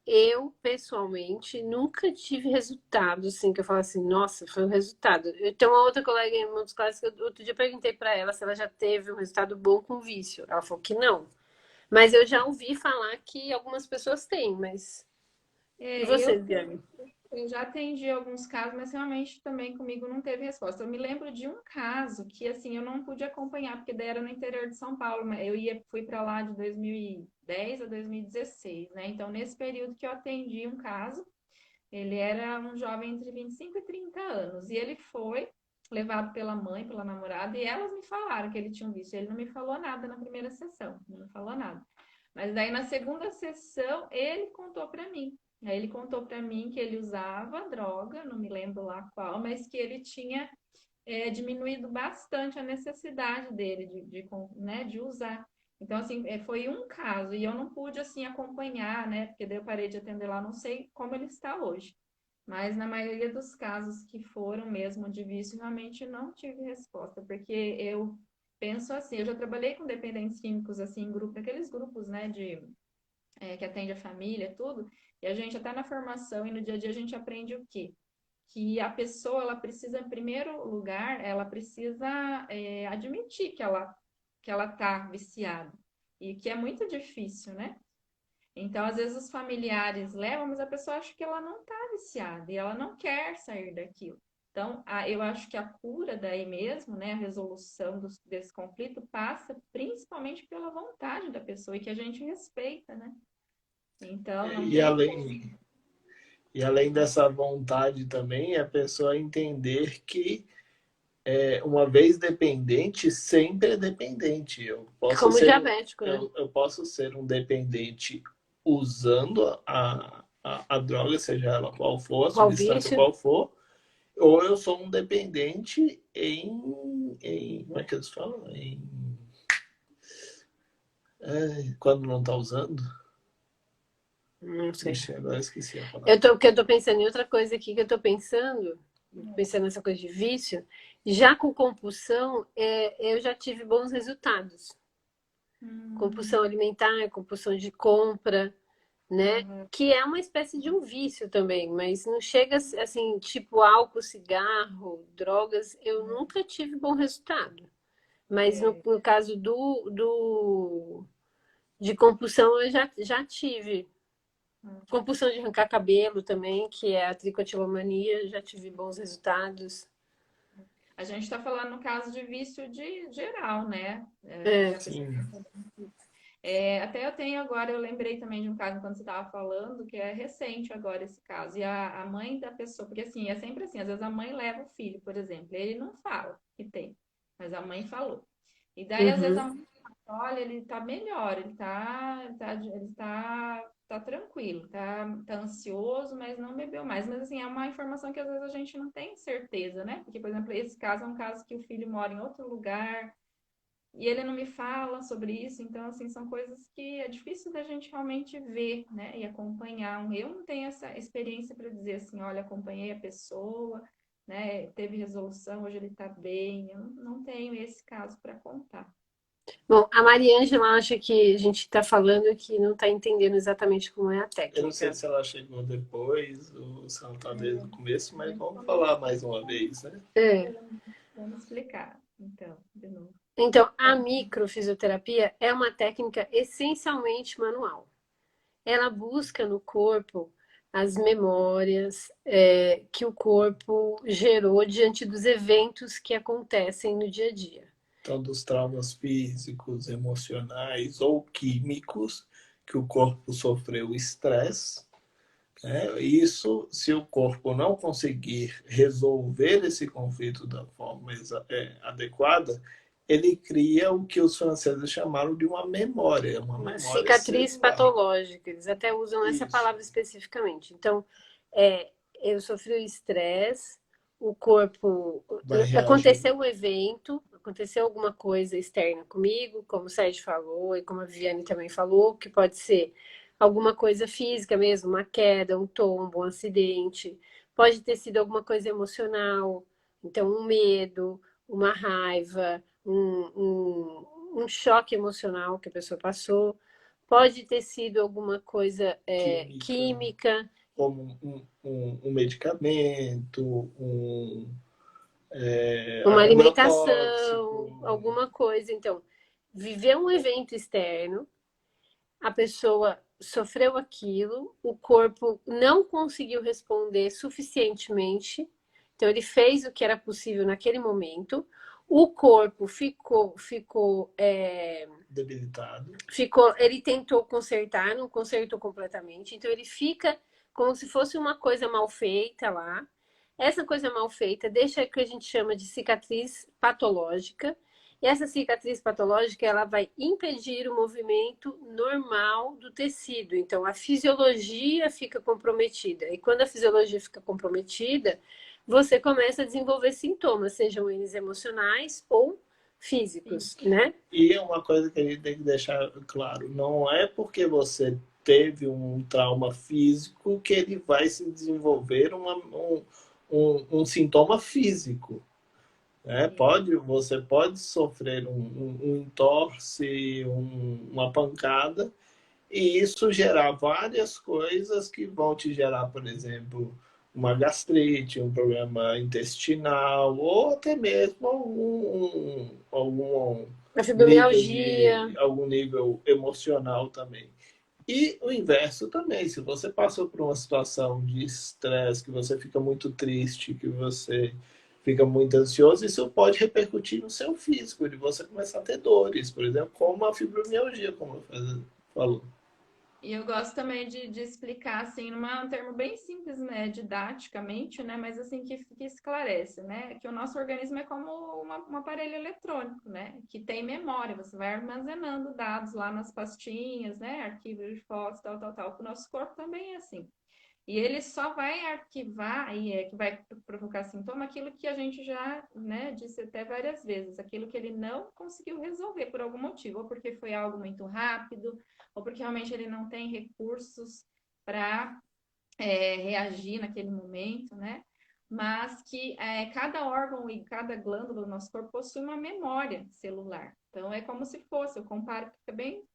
eu pessoalmente nunca tive resultado, assim, que eu falo assim, nossa, foi um resultado. Eu tenho uma outra colega em uma das classes que outro dia eu perguntei pra ela se ela já teve um resultado bom com vício. Ela falou que não. Mas eu já ouvi falar que algumas pessoas têm, mas. E você, Diane? Eu já atendi alguns casos, mas realmente também comigo não teve resposta. Eu me lembro de um caso que, assim, eu não pude acompanhar, porque daí era no interior de São Paulo, mas fui para lá de 2010 a 2016, né? Então, nesse período que eu atendi um caso, ele era um jovem entre 25 e 30 anos, e ele foi levado pela mãe, pela namorada, e elas me falaram que ele tinha um vício. Ele não me falou nada na primeira sessão, não me falou nada. Mas daí na segunda sessão, ele contou para mim. Aí ele contou para mim que ele usava droga, não me lembro lá qual, mas que ele tinha diminuído bastante a necessidade dele né, de usar. Então, assim, foi um caso, e eu não pude, assim, acompanhar, né, porque daí eu parei de atender lá, não sei como ele está hoje. Mas na maioria dos casos que foram mesmo de vício, realmente não tive resposta, porque eu penso assim, eu já trabalhei com dependentes químicos, assim, em grupo, aqueles grupos, né, que atende a família, tudo, e a gente até na formação e no dia a dia a gente aprende o quê? Que a pessoa, ela precisa, em primeiro lugar, ela precisa admitir que ela tá viciada, e que é muito difícil, né? Então, às vezes os familiares levam, mas a pessoa acha que ela não está viciada e ela não quer sair daquilo. Então, eu acho que a cura daí mesmo, né, a resolução desse conflito passa principalmente pela vontade da pessoa e que a gente respeita, né? Então, não E tem. além dessa vontade também, a pessoa entender que uma vez dependente, sempre é dependente. Como diabético, né? Eu posso ser um dependente usando a droga, seja ela qual for, a Qual substância vício? qual for, ou eu sou um dependente como é que eles falam? Quando não está usando. Não sei. Ixi, agora eu esqueci a palavra. Porque eu tô pensando em outra coisa aqui que eu tô pensando nessa coisa de vício. Já com compulsão, eu já tive bons resultados. Compulsão alimentar, compulsão de compra, né? Que é uma espécie de um vício também, mas não chega assim, tipo álcool, cigarro, drogas, eu nunca tive bom resultado. Mas no caso de compulsão, eu já tive. Compulsão de arrancar cabelo também, que é a tricotilomania, já tive bons resultados. A gente está falando no caso de vício de geral, né? Sim. Até eu tenho agora, eu lembrei também de um caso quando você estava falando, que é recente agora esse caso. E a mãe da pessoa, porque assim, é sempre assim, às vezes a mãe leva o filho, por exemplo, ele não fala que tem, mas a mãe falou. E daí, às vezes, a mãe fala, olha, ele tá melhor, tá tranquilo, tá ansioso, mas não bebeu mais. Mas assim, é uma informação que às vezes a gente não tem certeza, né? Porque, por exemplo, esse caso é um caso que o filho mora em outro lugar. E ele não me fala sobre isso, então, assim, são coisas que é difícil da gente realmente ver, né, e acompanhar. Eu não tenho essa experiência para dizer assim, olha, acompanhei a pessoa, né, teve resolução, hoje ele está bem. Eu não tenho esse caso para contar. Bom, a Mariângela acha que a gente está falando que não está entendendo exatamente como é a técnica. Eu não sei se ela chegou depois ou se ela está desde o começo, mas vamos falar mais uma vez, né? Vamos explicar, então, de novo. Então, a microfisioterapia é uma técnica essencialmente manual. Ela busca no corpo as memórias que o corpo gerou diante dos eventos que acontecem no dia a dia. Então, dos traumas físicos, emocionais ou químicos que o corpo sofreu estresse. Isso, se o corpo não conseguir resolver esse conflito da forma adequada, ele cria o que os franceses chamaram de uma memória. Uma memória cicatriz celular. Patológica. Eles até usam essa palavra especificamente. Então, eu sofri o estresse, o corpo... Vai reagir. Aconteceu um evento, aconteceu alguma coisa externa comigo, como o Sérgio falou e como a Viviane também falou, que pode ser alguma coisa física mesmo, uma queda, um tombo, um acidente. Pode ter sido alguma coisa emocional, então um medo, uma raiva, um choque emocional que a pessoa passou. Pode ter sido alguma coisa química. Como um medicamento, Uma alimentação, agrotóxico. alguma coisa. Então, viver um evento externo, a pessoa sofreu aquilo, o corpo não conseguiu responder suficientemente, então ele fez o que era possível naquele momento, o corpo Debilitado. ele tentou consertar, não consertou completamente, então ele fica como se fosse uma coisa mal feita lá. Essa coisa mal feita deixa o que a gente chama de cicatriz patológica. E essa cicatriz patológica ela vai impedir o movimento normal do tecido. Então a fisiologia fica comprometida. E quando a fisiologia fica comprometida, você começa a desenvolver sintomas, sejam eles emocionais ou físicos, né? E é uma coisa que a gente tem que deixar claro, não é porque você teve um trauma físico que ele vai se desenvolver um sintoma físico. Né? Você pode sofrer um entorse, uma pancada, e isso gerar várias coisas que vão te gerar, por exemplo, uma gastrite, um problema intestinal, ou até mesmo A fibromialgia. algum nível emocional também. E o inverso também, se você passou por uma situação de estresse, que você fica muito triste, que você fica muito ansioso, isso pode repercutir no seu físico, de você começar a ter dores, por exemplo, como a fibromialgia, como você falou. E eu gosto também de explicar, assim, num termo bem simples, né, didaticamente, né, mas assim, que esclarece, né, que o nosso organismo é como um aparelho eletrônico, né, que tem memória, você vai armazenando dados lá nas pastinhas, né, arquivos de fotos, tal. O nosso corpo também é assim. E ele só vai arquivar, e que vai provocar sintoma, aquilo que a gente já, né, disse até várias vezes, aquilo que ele não conseguiu resolver por algum motivo, ou porque foi algo muito rápido, ou porque realmente ele não tem recursos para reagir naquele momento, né? Mas que cada órgão e cada glândula do nosso corpo possui uma memória celular. Então, é como se fosse, eu comparo, fica bem,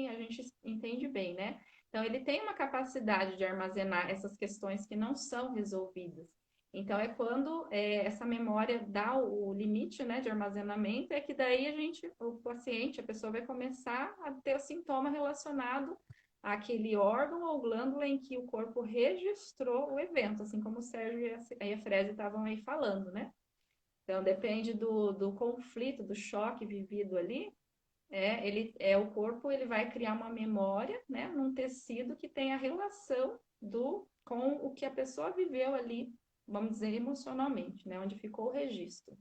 a gente entende bem, né? Então, ele tem uma capacidade de armazenar essas questões que não são resolvidas. Então, é quando essa memória dá o limite, né, de armazenamento, é que daí o paciente, a pessoa vai começar a ter o sintoma relacionado àquele órgão ou glândula em que o corpo registrou o evento, assim como o Sérgio e a Freze estavam aí falando, né? Então, depende do conflito, do choque vivido ali, o corpo ele vai criar uma memória, né, num tecido que tem a relação com o que a pessoa viveu ali, vamos dizer, emocionalmente, né, onde ficou o registro.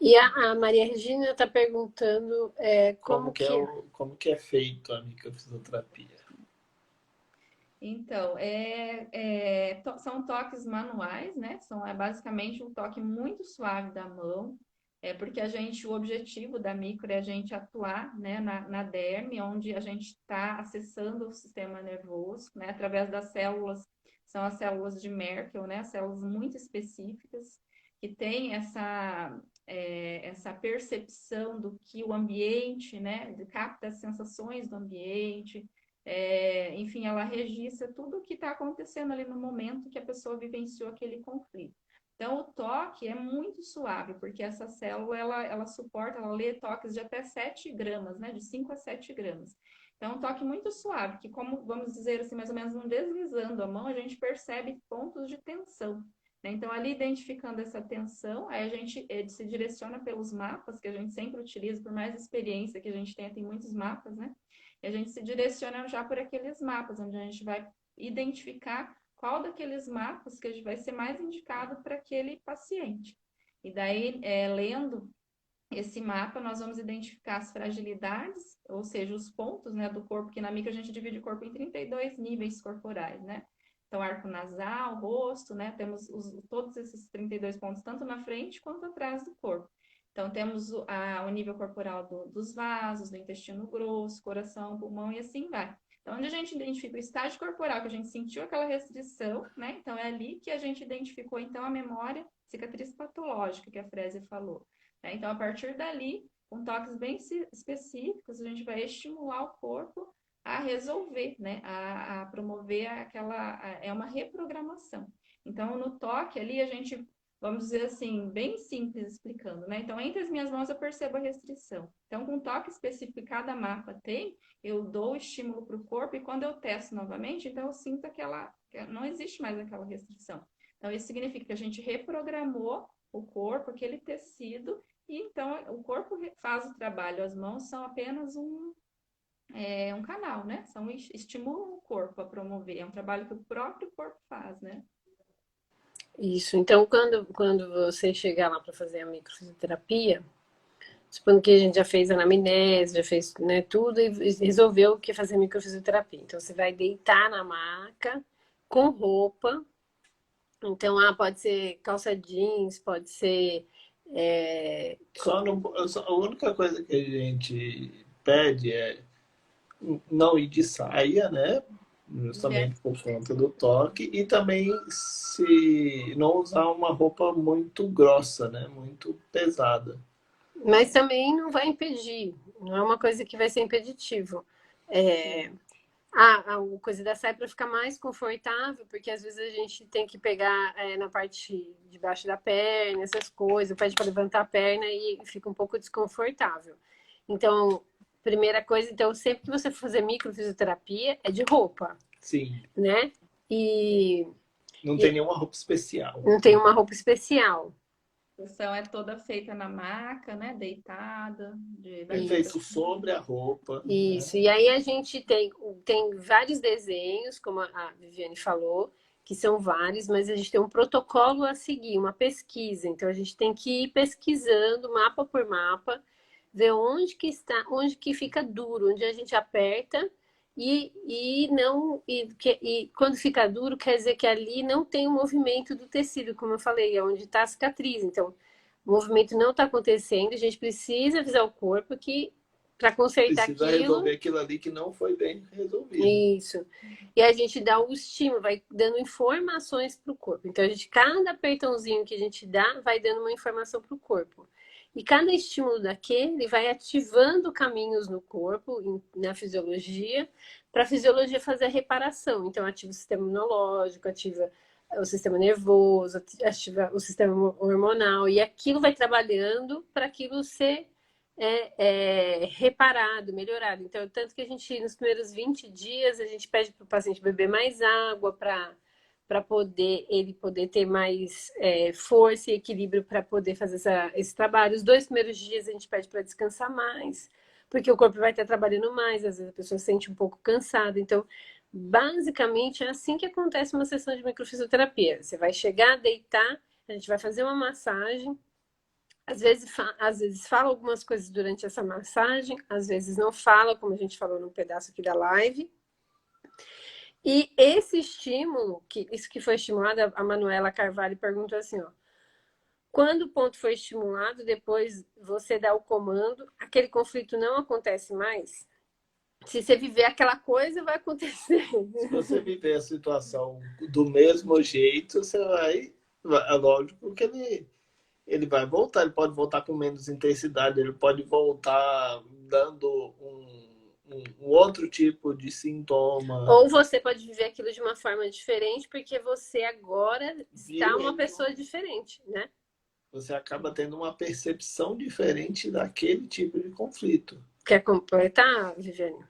E a Maria Regina está perguntando como que é feito a microfisioterapia. Então, são toques manuais, né? É basicamente um toque muito suave da mão, porque o objetivo da micro é a gente atuar, né, na derme, onde a gente está acessando o sistema nervoso, né, através das células, são as células de Merkel, né, células muito específicas, que têm essa percepção do que o ambiente, né, capta as sensações do ambiente, enfim, ela registra tudo o que está acontecendo ali no momento que a pessoa vivenciou aquele conflito. Então, o toque é muito suave, porque essa célula, ela lê toques de até 7 gramas, né? De 5 a 7 gramas. Então, um toque muito suave, que como, vamos dizer assim, mais ou menos um deslizando a mão, a gente percebe pontos de tensão. Né? Então, ali identificando essa tensão, aí a gente se direciona pelos mapas, que a gente sempre utiliza, por mais experiência que a gente tenha, tem muitos mapas, né? E a gente se direciona já por aqueles mapas, onde a gente vai identificar qual daqueles mapas que a gente vai ser mais indicado para aquele paciente. E daí, lendo esse mapa, nós vamos identificar as fragilidades, ou seja, os pontos, né, do corpo, que na micro a gente divide o corpo em 32 níveis corporais, né? Então, arco nasal, rosto, né? Temos todos esses 32 pontos, tanto na frente quanto atrás do corpo. Então, temos o nível corporal dos vasos, do intestino grosso, coração, pulmão e assim vai. Então, onde a gente identifica o estágio corporal, que a gente sentiu aquela restrição, né? Então, é ali que a gente identificou, então, a memória cicatriz patológica que a Freze falou. Né? Então, a partir dali, com toques bem específicos, a gente vai estimular o corpo a resolver, né? A promover é uma reprogramação. Então, no toque ali, a gente, vamos dizer assim, bem simples explicando, né? Então, entre as minhas mãos eu percebo a restrição. Então, com toque específico que cada mapa tem, eu dou o estímulo para o corpo e quando eu testo novamente, então eu sinto não existe mais aquela restrição. Então, isso significa que a gente reprogramou o corpo, aquele tecido, e então o corpo faz o trabalho, as mãos são apenas um canal, né? Estimulam o corpo a promover, é um trabalho que o próprio corpo faz, né? Isso. Então, quando você chegar lá para fazer a microfisioterapia, supondo que a gente já fez anamnese, já fez, né, tudo e resolveu que fazer microfisioterapia. Então, você vai deitar na maca com roupa. Então, pode ser calça jeans, pode ser. A única coisa que a gente pede é não ir de saia, né? Justamente por conta do toque, e também se não usar uma roupa muito grossa, né? Muito pesada. Mas também não vai impedir, não é uma coisa que vai ser impeditivo. A coisa da saia para ficar mais confortável, porque às vezes a gente tem que pegar na parte de baixo da perna, essas coisas, pede para levantar a perna e fica um pouco desconfortável. Então, primeira coisa, então, sempre que você for fazer microfisioterapia, é de roupa. Sim. Né? Não tem nenhuma roupa especial. Não tem uma roupa especial. A sessão é toda feita na maca, né? Deitada. É feito sobre a roupa. Isso. Né? E aí a gente tem vários desenhos, como a Viviane falou, que são vários, mas a gente tem um protocolo a seguir, uma pesquisa. Então a gente tem que ir pesquisando mapa por mapa, ver onde que fica duro, onde a gente aperta e quando fica duro quer dizer que ali não tem o movimento do tecido, como eu falei, é onde está a cicatriz. Então o movimento não está acontecendo, a gente precisa avisar o corpo que para consertar precisa aquilo. resolver aquilo ali que não foi bem resolvido. Isso. E a gente dá o estímulo, vai dando informações para o corpo. Então, cada apertãozinho que a gente dá, vai dando uma informação para o corpo. E cada estímulo daquele vai ativando caminhos no corpo, na fisiologia, para a fisiologia fazer a reparação. Então, ativa o sistema imunológico, ativa o sistema nervoso, ativa o sistema hormonal, e aquilo vai trabalhando para aquilo ser reparado, melhorado. Então, tanto que a gente, nos primeiros 20 dias, a gente pede para o paciente beber mais água para ele poder ter mais força e equilíbrio para poder fazer esse trabalho. Os 2 primeiros dias a gente pede para descansar mais, porque o corpo vai estar trabalhando mais, às vezes a pessoa se sente um pouco cansada. Então, basicamente, é assim que acontece uma sessão de microfisioterapia. Você vai chegar, deitar, a gente vai fazer uma massagem. Às vezes fala algumas coisas durante essa massagem, às vezes não fala, como a gente falou no pedaço aqui da live. E esse estímulo, isso que foi estimulado, a Manuela Carvalho perguntou assim, ó, quando o ponto foi estimulado, depois você dá o comando, aquele conflito não acontece mais? Se você viver aquela coisa, vai acontecer. Se você viver a situação do mesmo jeito, você é lógico que ele vai voltar, ele pode voltar com menos intensidade, ele pode voltar dando um outro tipo de sintoma. Ou você pode viver aquilo de uma forma diferente, porque você agora está uma pessoa diferente, né? Você acaba tendo uma percepção diferente daquele tipo de conflito. Quer completar, Viviane?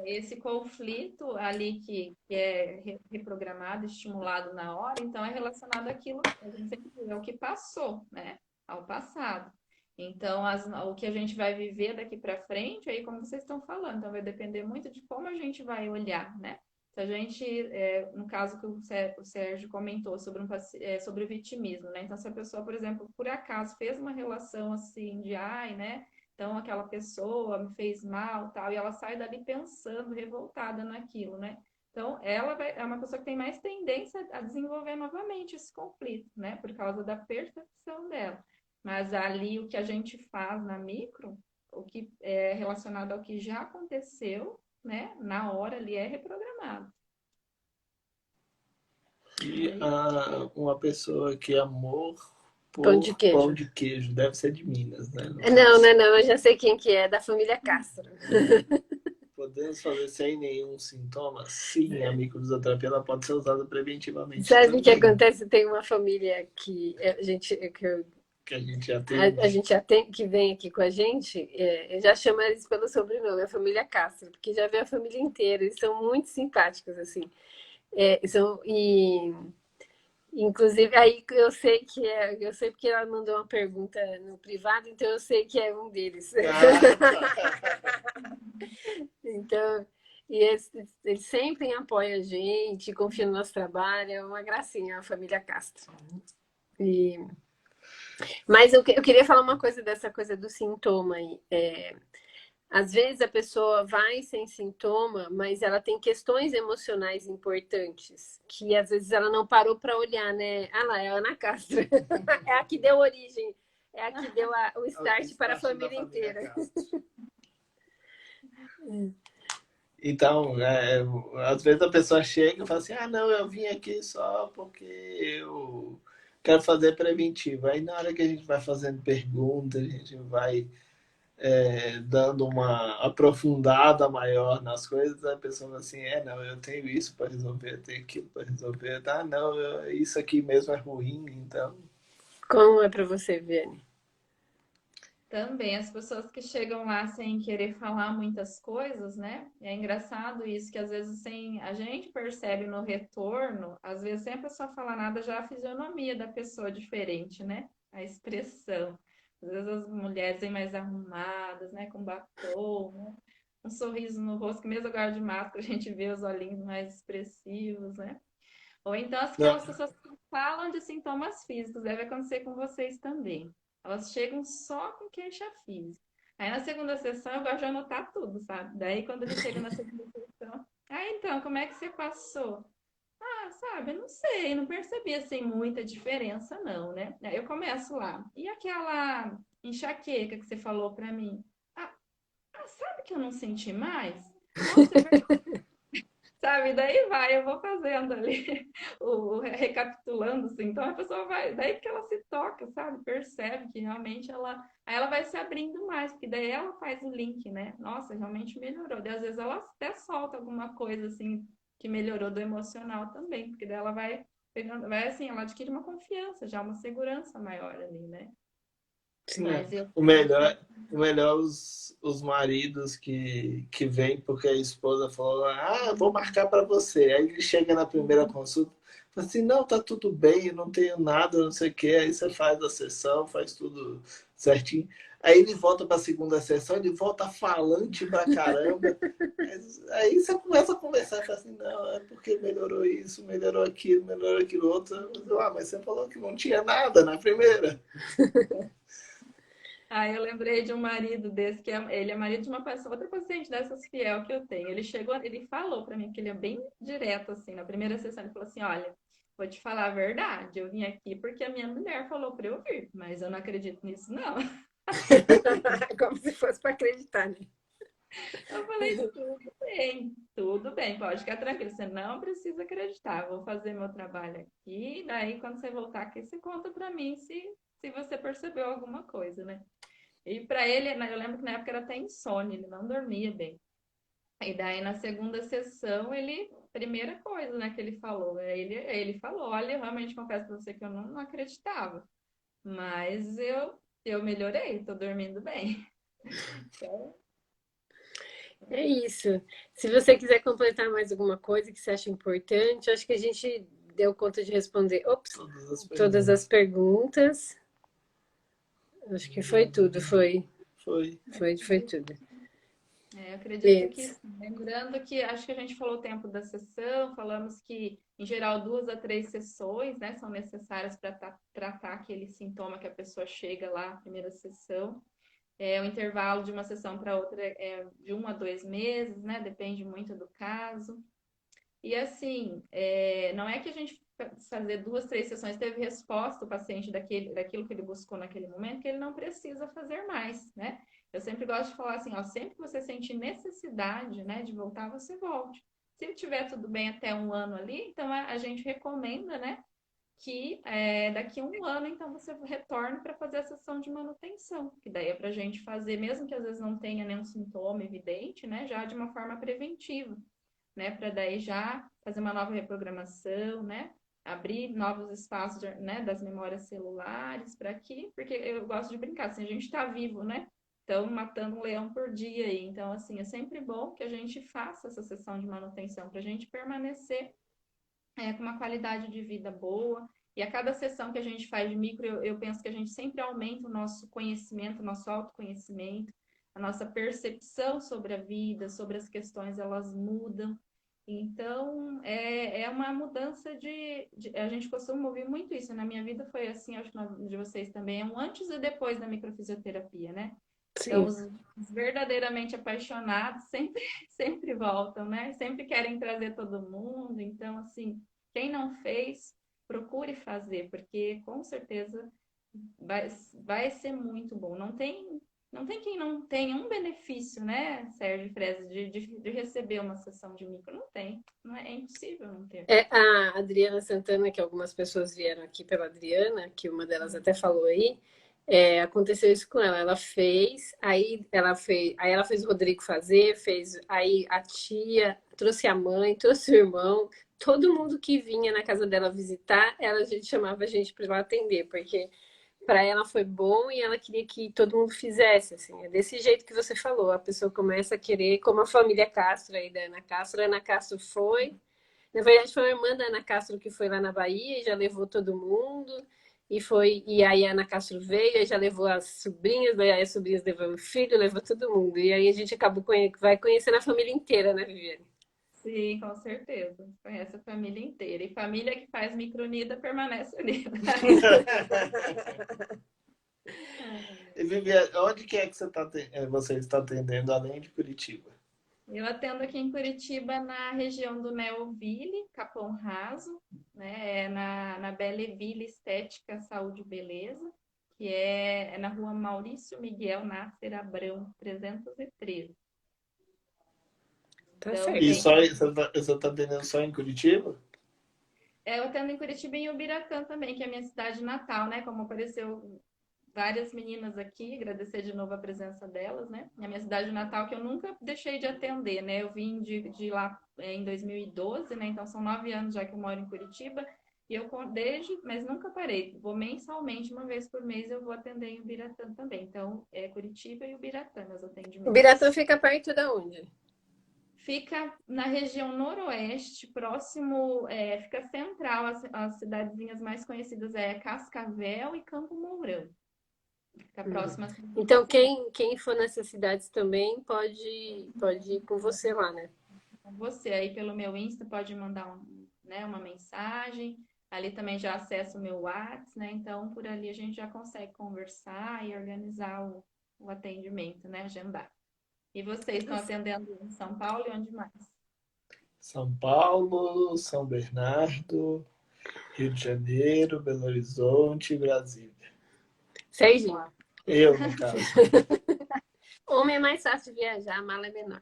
Esse conflito ali que é reprogramado, estimulado na hora, então é relacionado àquilo, a gente sempre diz, ao que passou, né? Ao passado. Então, o que a gente vai viver daqui para frente, aí como vocês estão falando, então vai depender muito de como a gente vai olhar, né? Se a gente, no caso que o Sérgio comentou sobre o vitimismo, né? Então, se a pessoa, por exemplo, por acaso fez uma relação assim de né? Então, aquela pessoa me fez mal, tal, e ela sai dali pensando, revoltada naquilo, né? Então, é uma pessoa que tem mais tendência a desenvolver novamente esse conflito, né? Por causa da percepção dela. Mas ali, o que a gente faz na micro, o que é relacionado ao que já aconteceu, né? Na hora ali é reprogramado. E uma pessoa que amor Pão de por pão queijo. de queijo, deve ser de Minas, né? No Não, caso. não, não, eu já sei quem que é, da família Castro. Podemos fazer sem nenhum sintoma? Sim, a microfisioterapia ela pode ser usada preventivamente Sabe o que também, acontece? Tem uma família que a gente, que a gente a atende. gente já tem, que vem aqui com a gente, eu já chamo eles pelo sobrenome, a família Castro, porque já vê a família inteira, eles são muito simpáticos, assim. Inclusive, aí eu sei que eu sei porque ela mandou uma pergunta no privado, então eu sei que é um deles. Ah, Então, eles sempre apoiam a gente, confiam no nosso trabalho, é uma gracinha a família Castro. E, mas eu queria falar uma coisa dessa coisa do sintoma aí. Às vezes a pessoa vai sem sintoma, mas ela tem questões emocionais importantes que às vezes ela não parou para olhar, né? Ah lá, é a Ana Castro. É a que deu origem, é a que deu o start para a família inteira. Castro. Então, às vezes a pessoa chega e fala assim: ah, não, eu vim aqui só porque eu quero fazer preventivo. Aí, na hora que a gente vai fazendo perguntas, a gente vai dando uma aprofundada maior nas coisas, a pessoa fala assim: não, eu tenho isso para resolver, eu tenho aquilo para resolver. Ah, não, isso aqui mesmo é ruim, então. Como é para você, Viane? Também as pessoas que chegam lá sem querer falar muitas coisas, né? É engraçado isso, que às vezes sem a gente percebe no retorno, às vezes sem a pessoa falar nada, já a fisionomia da pessoa é diferente, né? A expressão. Às vezes as mulheres vêm mais arrumadas, né? Com batom, né? Um sorriso no rosto, que mesmo agora de máscara a gente vê os olhinhos mais expressivos, né? Ou então Não, aquelas pessoas que falam de sintomas físicos, deve acontecer com vocês também. Elas chegam só com queixa física. Aí na segunda sessão eu gosto de anotar tudo, sabe? Daí quando ele chega na segunda sessão, então, como é que você passou? Ah, sabe, eu não sei, não percebi assim muita diferença não, né? Aí eu começo lá. E aquela enxaqueca que você falou para mim? Ah, sabe que eu não senti mais? Nossa, é verdade. Sabe, daí vai, eu vou fazendo ali, recapitulando, assim, então a pessoa vai, daí que ela se toca, sabe, percebe que realmente aí ela vai se abrindo mais, porque daí ela faz o link, né, nossa, realmente melhorou, daí às vezes ela até solta alguma coisa, assim, que melhorou do emocional também, porque daí ela vai pegando, vai assim, ela adquire uma confiança, já uma segurança maior ali, né, sim, mas eu o tenho melhor, os maridos que vêm porque a esposa falou: ah, eu vou marcar para você. Aí ele chega na primeira consulta, fala assim: não, tá tudo bem, eu não tenho nada, não sei o quê. Aí você faz a sessão, faz tudo certinho. Aí ele volta para a segunda sessão, ele volta falante pra caramba. Aí você começa a conversar e fala assim: não, é porque melhorou isso, melhorou aquilo outro. Mas você falou que não tinha nada na primeira. Ah, eu lembrei de um marido desse, ele é marido de uma pessoa, outra paciente dessas fiel que eu tenho. Ele chegou, ele falou para mim que ele é bem direto, assim, na primeira sessão, ele falou assim, olha, vou te falar a verdade, eu vim aqui porque a minha mulher falou para eu vir, mas eu não acredito nisso, não. Como se fosse para acreditar, né? Eu falei, tudo bem, pode ficar tranquilo, você não precisa acreditar, vou fazer meu trabalho aqui, daí quando você voltar aqui, você conta para mim se você percebeu alguma coisa, né? E para ele, né, eu lembro que na época era até insônia, ele não dormia bem. E daí na segunda sessão, primeira coisa, né, que ele falou, ele falou, olha, eu realmente confesso para você que eu não acreditava, mas eu melhorei, tô dormindo bem. Então, É isso. Se você quiser completar mais alguma coisa que você acha importante, acho que a gente deu conta de responder, ops, Todas as todas as perguntas. perguntas. Acho que foi tudo, Foi. foi tudo. eu acredito que Beleza. sim. Lembrando que acho que a gente falou o tempo da sessão, falamos que, em geral, 2 a 3 sessões, né, são necessárias para tratar aquele sintoma que a pessoa chega lá na primeira sessão. O intervalo de uma sessão para outra é de 1 a 2 meses, né? Depende muito do caso. E assim, não é que a gente fazer 2, 3 sessões teve resposta o paciente daquilo que ele buscou naquele momento, que ele não precisa fazer mais, né? Eu sempre gosto de falar assim, ó, sempre que você sentir necessidade, né, de voltar, você volte. Se tiver tudo bem até um ano ali, então a gente recomenda, né, que daqui a um ano, então, você retorne para fazer a sessão de manutenção, que daí é para a gente fazer, mesmo que às vezes não tenha nenhum sintoma evidente, né, já de uma forma preventiva, né, para daí já fazer uma nova reprogramação, né, abrir novos espaços, né, das memórias celulares, para que, porque eu gosto de brincar, assim, a gente está vivo, né, então matando um leão por dia aí, então, assim, é sempre bom que a gente faça essa sessão de manutenção, para a gente permanecer com uma qualidade de vida boa. E a cada sessão que a gente faz de micro, eu penso que a gente sempre aumenta o nosso conhecimento, o nosso autoconhecimento, a nossa percepção sobre a vida, sobre as questões, elas mudam. Então, é uma mudança a gente costuma ouvir muito isso. Na minha vida foi assim, acho que de vocês também, é um antes e depois da microfisioterapia, né? Então, Sim. os verdadeiramente apaixonados sempre, sempre voltam, né? Sempre querem trazer todo mundo. Então, assim, quem não fez, procure fazer, porque com certeza vai ser muito bom. Não tem quem não tenha um benefício, né, Sérgio Freza, de receber uma sessão de micro. Não tem. Não é impossível não ter. A Adriana Santana, que algumas pessoas vieram aqui pela Adriana, que uma delas até falou aí, aconteceu isso com ela. Ela fez, aí ela fez o Rodrigo fazer, fez, aí a tia trouxe a mãe, trouxe o irmão, todo mundo que vinha na casa dela visitar, a gente chamava a gente para ir lá atender, porque para ela foi bom e ela queria que todo mundo fizesse, assim. É desse jeito que você falou, a pessoa começa a querer, como a família Castro aí da Ana Castro. A Ana Castro foi, na verdade, foi a irmã da Ana Castro que foi lá na Bahia e já levou todo mundo. E aí a Ana Castro veio e já levou as sobrinhas, daí as sobrinhas levou o filho, levou todo mundo. E aí a gente acabou vai conhecendo a família inteira, né, Viviane? Sim, com certeza. Conhece a família inteira. E família que faz microunida permanece unida. E Viviane, onde que é que você está atendendo além de Curitiba? Eu atendo aqui em Curitiba, na região do Neoville, Capão Raso, né? Na Belleville Estética, Saúde e Beleza, que é na rua Maurício Miguel Nasser Abrão, 313. Tá Então, E certo. só, você está atendendo só em Curitiba? eu atendo em Curitiba e em Ubiratã também, que é a minha cidade natal, né? Como apareceu várias meninas aqui, agradecer de novo a presença delas, né? Na minha cidade natal, que eu nunca deixei de atender, né? Eu vim de lá em 2012, né? Então são 9 anos já que eu moro em Curitiba. E eu mas nunca parei. Vou mensalmente, uma vez por mês, eu vou atender em Ubiratã também. Então, é Curitiba e Ubiratã meus O atendimentos. Biratã fica perto de onde? Fica na região noroeste, próximo, fica central, as cidadezinhas mais conhecidas é Cascavel e Campo Mourão. Fica Uhum. próxima às Então, cidades. quem for nessas cidades também pode ir com você lá, né? Você aí pelo meu Insta pode mandar né, uma mensagem. Ali também já acessa o meu WhatsApp, né? Então, por ali a gente já consegue conversar e organizar o atendimento, né? Agendar. E vocês estão atendendo em São Paulo e onde mais? São Paulo, São Bernardo, Rio de Janeiro, Belo Horizonte e Brasília. Serginho. Eu, no caso. Homem é mais fácil de viajar, a mala é menor.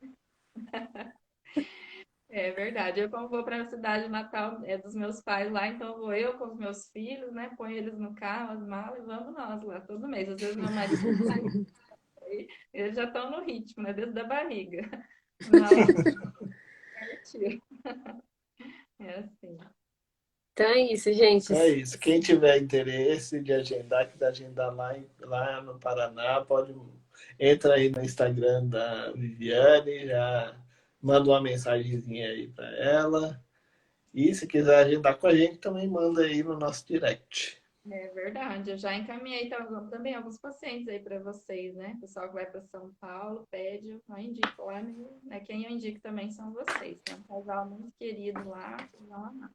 É verdade. Eu, como vou para a cidade natal dos meus pais lá, então vou eu com os meus filhos, né? Ponho eles no carro, as malas e vamos nós lá todo mês. Às vezes meu marido não sai, eles já estão no ritmo, né? Dentro da barriga. Mala partiu. É assim. Então é isso, gente. Então é isso. Quem tiver interesse de agendar, quiser agendar lá no Paraná, entra aí no Instagram da Viviane, já manda uma mensagenzinha aí para ela. E se quiser agendar com a gente, também manda aí no nosso direct. É verdade. Eu já encaminhei também alguns pacientes aí para vocês, né? Pessoal que vai para São Paulo, pede, eu indico lá, né? Quem eu indico também são vocês. Tem um casal muito querido lá, vocês vão amar.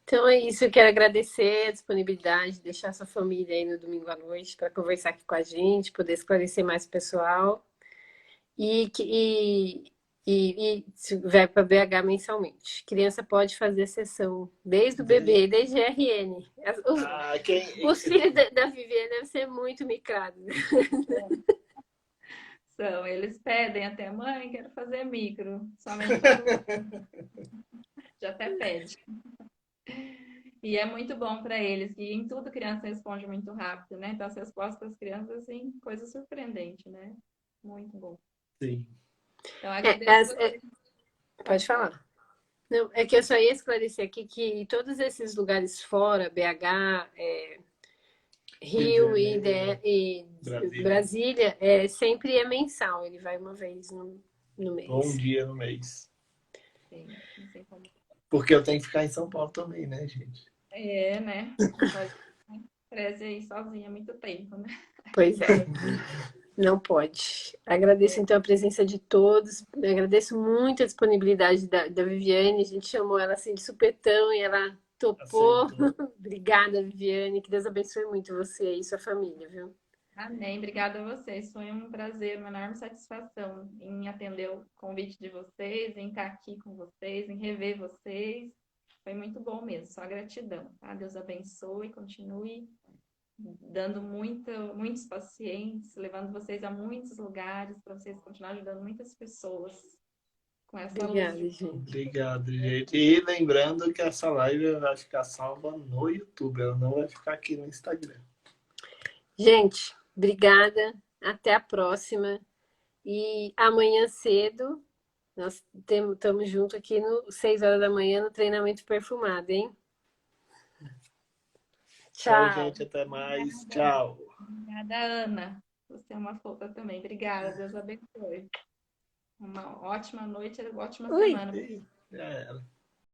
Então é isso, eu quero agradecer a disponibilidade, deixar sua família aí no domingo à noite para conversar aqui com a gente, poder esclarecer mais o pessoal. E E vai para BH mensalmente. Criança pode fazer sessão desde o bebê, desde RN. Os filhos da Viviane devem ser muito micrados. São, eles pedem até, mãe, quero fazer micro. Somente para já até pede. E é muito bom para eles, que em tudo criança responde muito rápido, né? Então, as respostas das crianças, assim, coisa surpreendente, né? Muito bom. Sim. Então, agradeço você. Pode falar. Não, é que eu só ia esclarecer aqui que todos esses lugares fora, BH, Rio e Brasília, sempre é mensal. Ele vai uma vez no mês. Um dia no mês. Sim, não sei como. Porque eu tenho que ficar em São Paulo também, né, gente? Né? Pode preze aí sozinha há muito tempo, né? Pois é. Não pode. Agradeço então a presença de todos. Agradeço muito a disponibilidade da Viviane. A gente chamou ela assim de supetão e ela topou. Obrigada, Viviane. Que Deus abençoe muito você e sua família, viu? Amém. Obrigada a vocês. Foi um prazer, uma enorme satisfação em atender o convite de vocês, em estar aqui com vocês, em rever vocês. Foi muito bom mesmo. Só gratidão, tá? Deus abençoe, continue dando muitos pacientes, levando vocês a muitos lugares, para vocês continuarem ajudando muitas pessoas com essa Obrigada, luz. gente. Obrigado, gente. E lembrando que essa live vai ficar salva no YouTube, ela não vai ficar aqui no Instagram. Gente, obrigada. Até a próxima. E amanhã cedo, nós estamos juntos aqui no 6 horas da manhã no treinamento perfumado, hein? Tchau, gente. Até mais. Tchau. Obrigada, Ana. Você é uma fofa também. Obrigada. Deus abençoe. Uma ótima noite, ótima semana. Já era.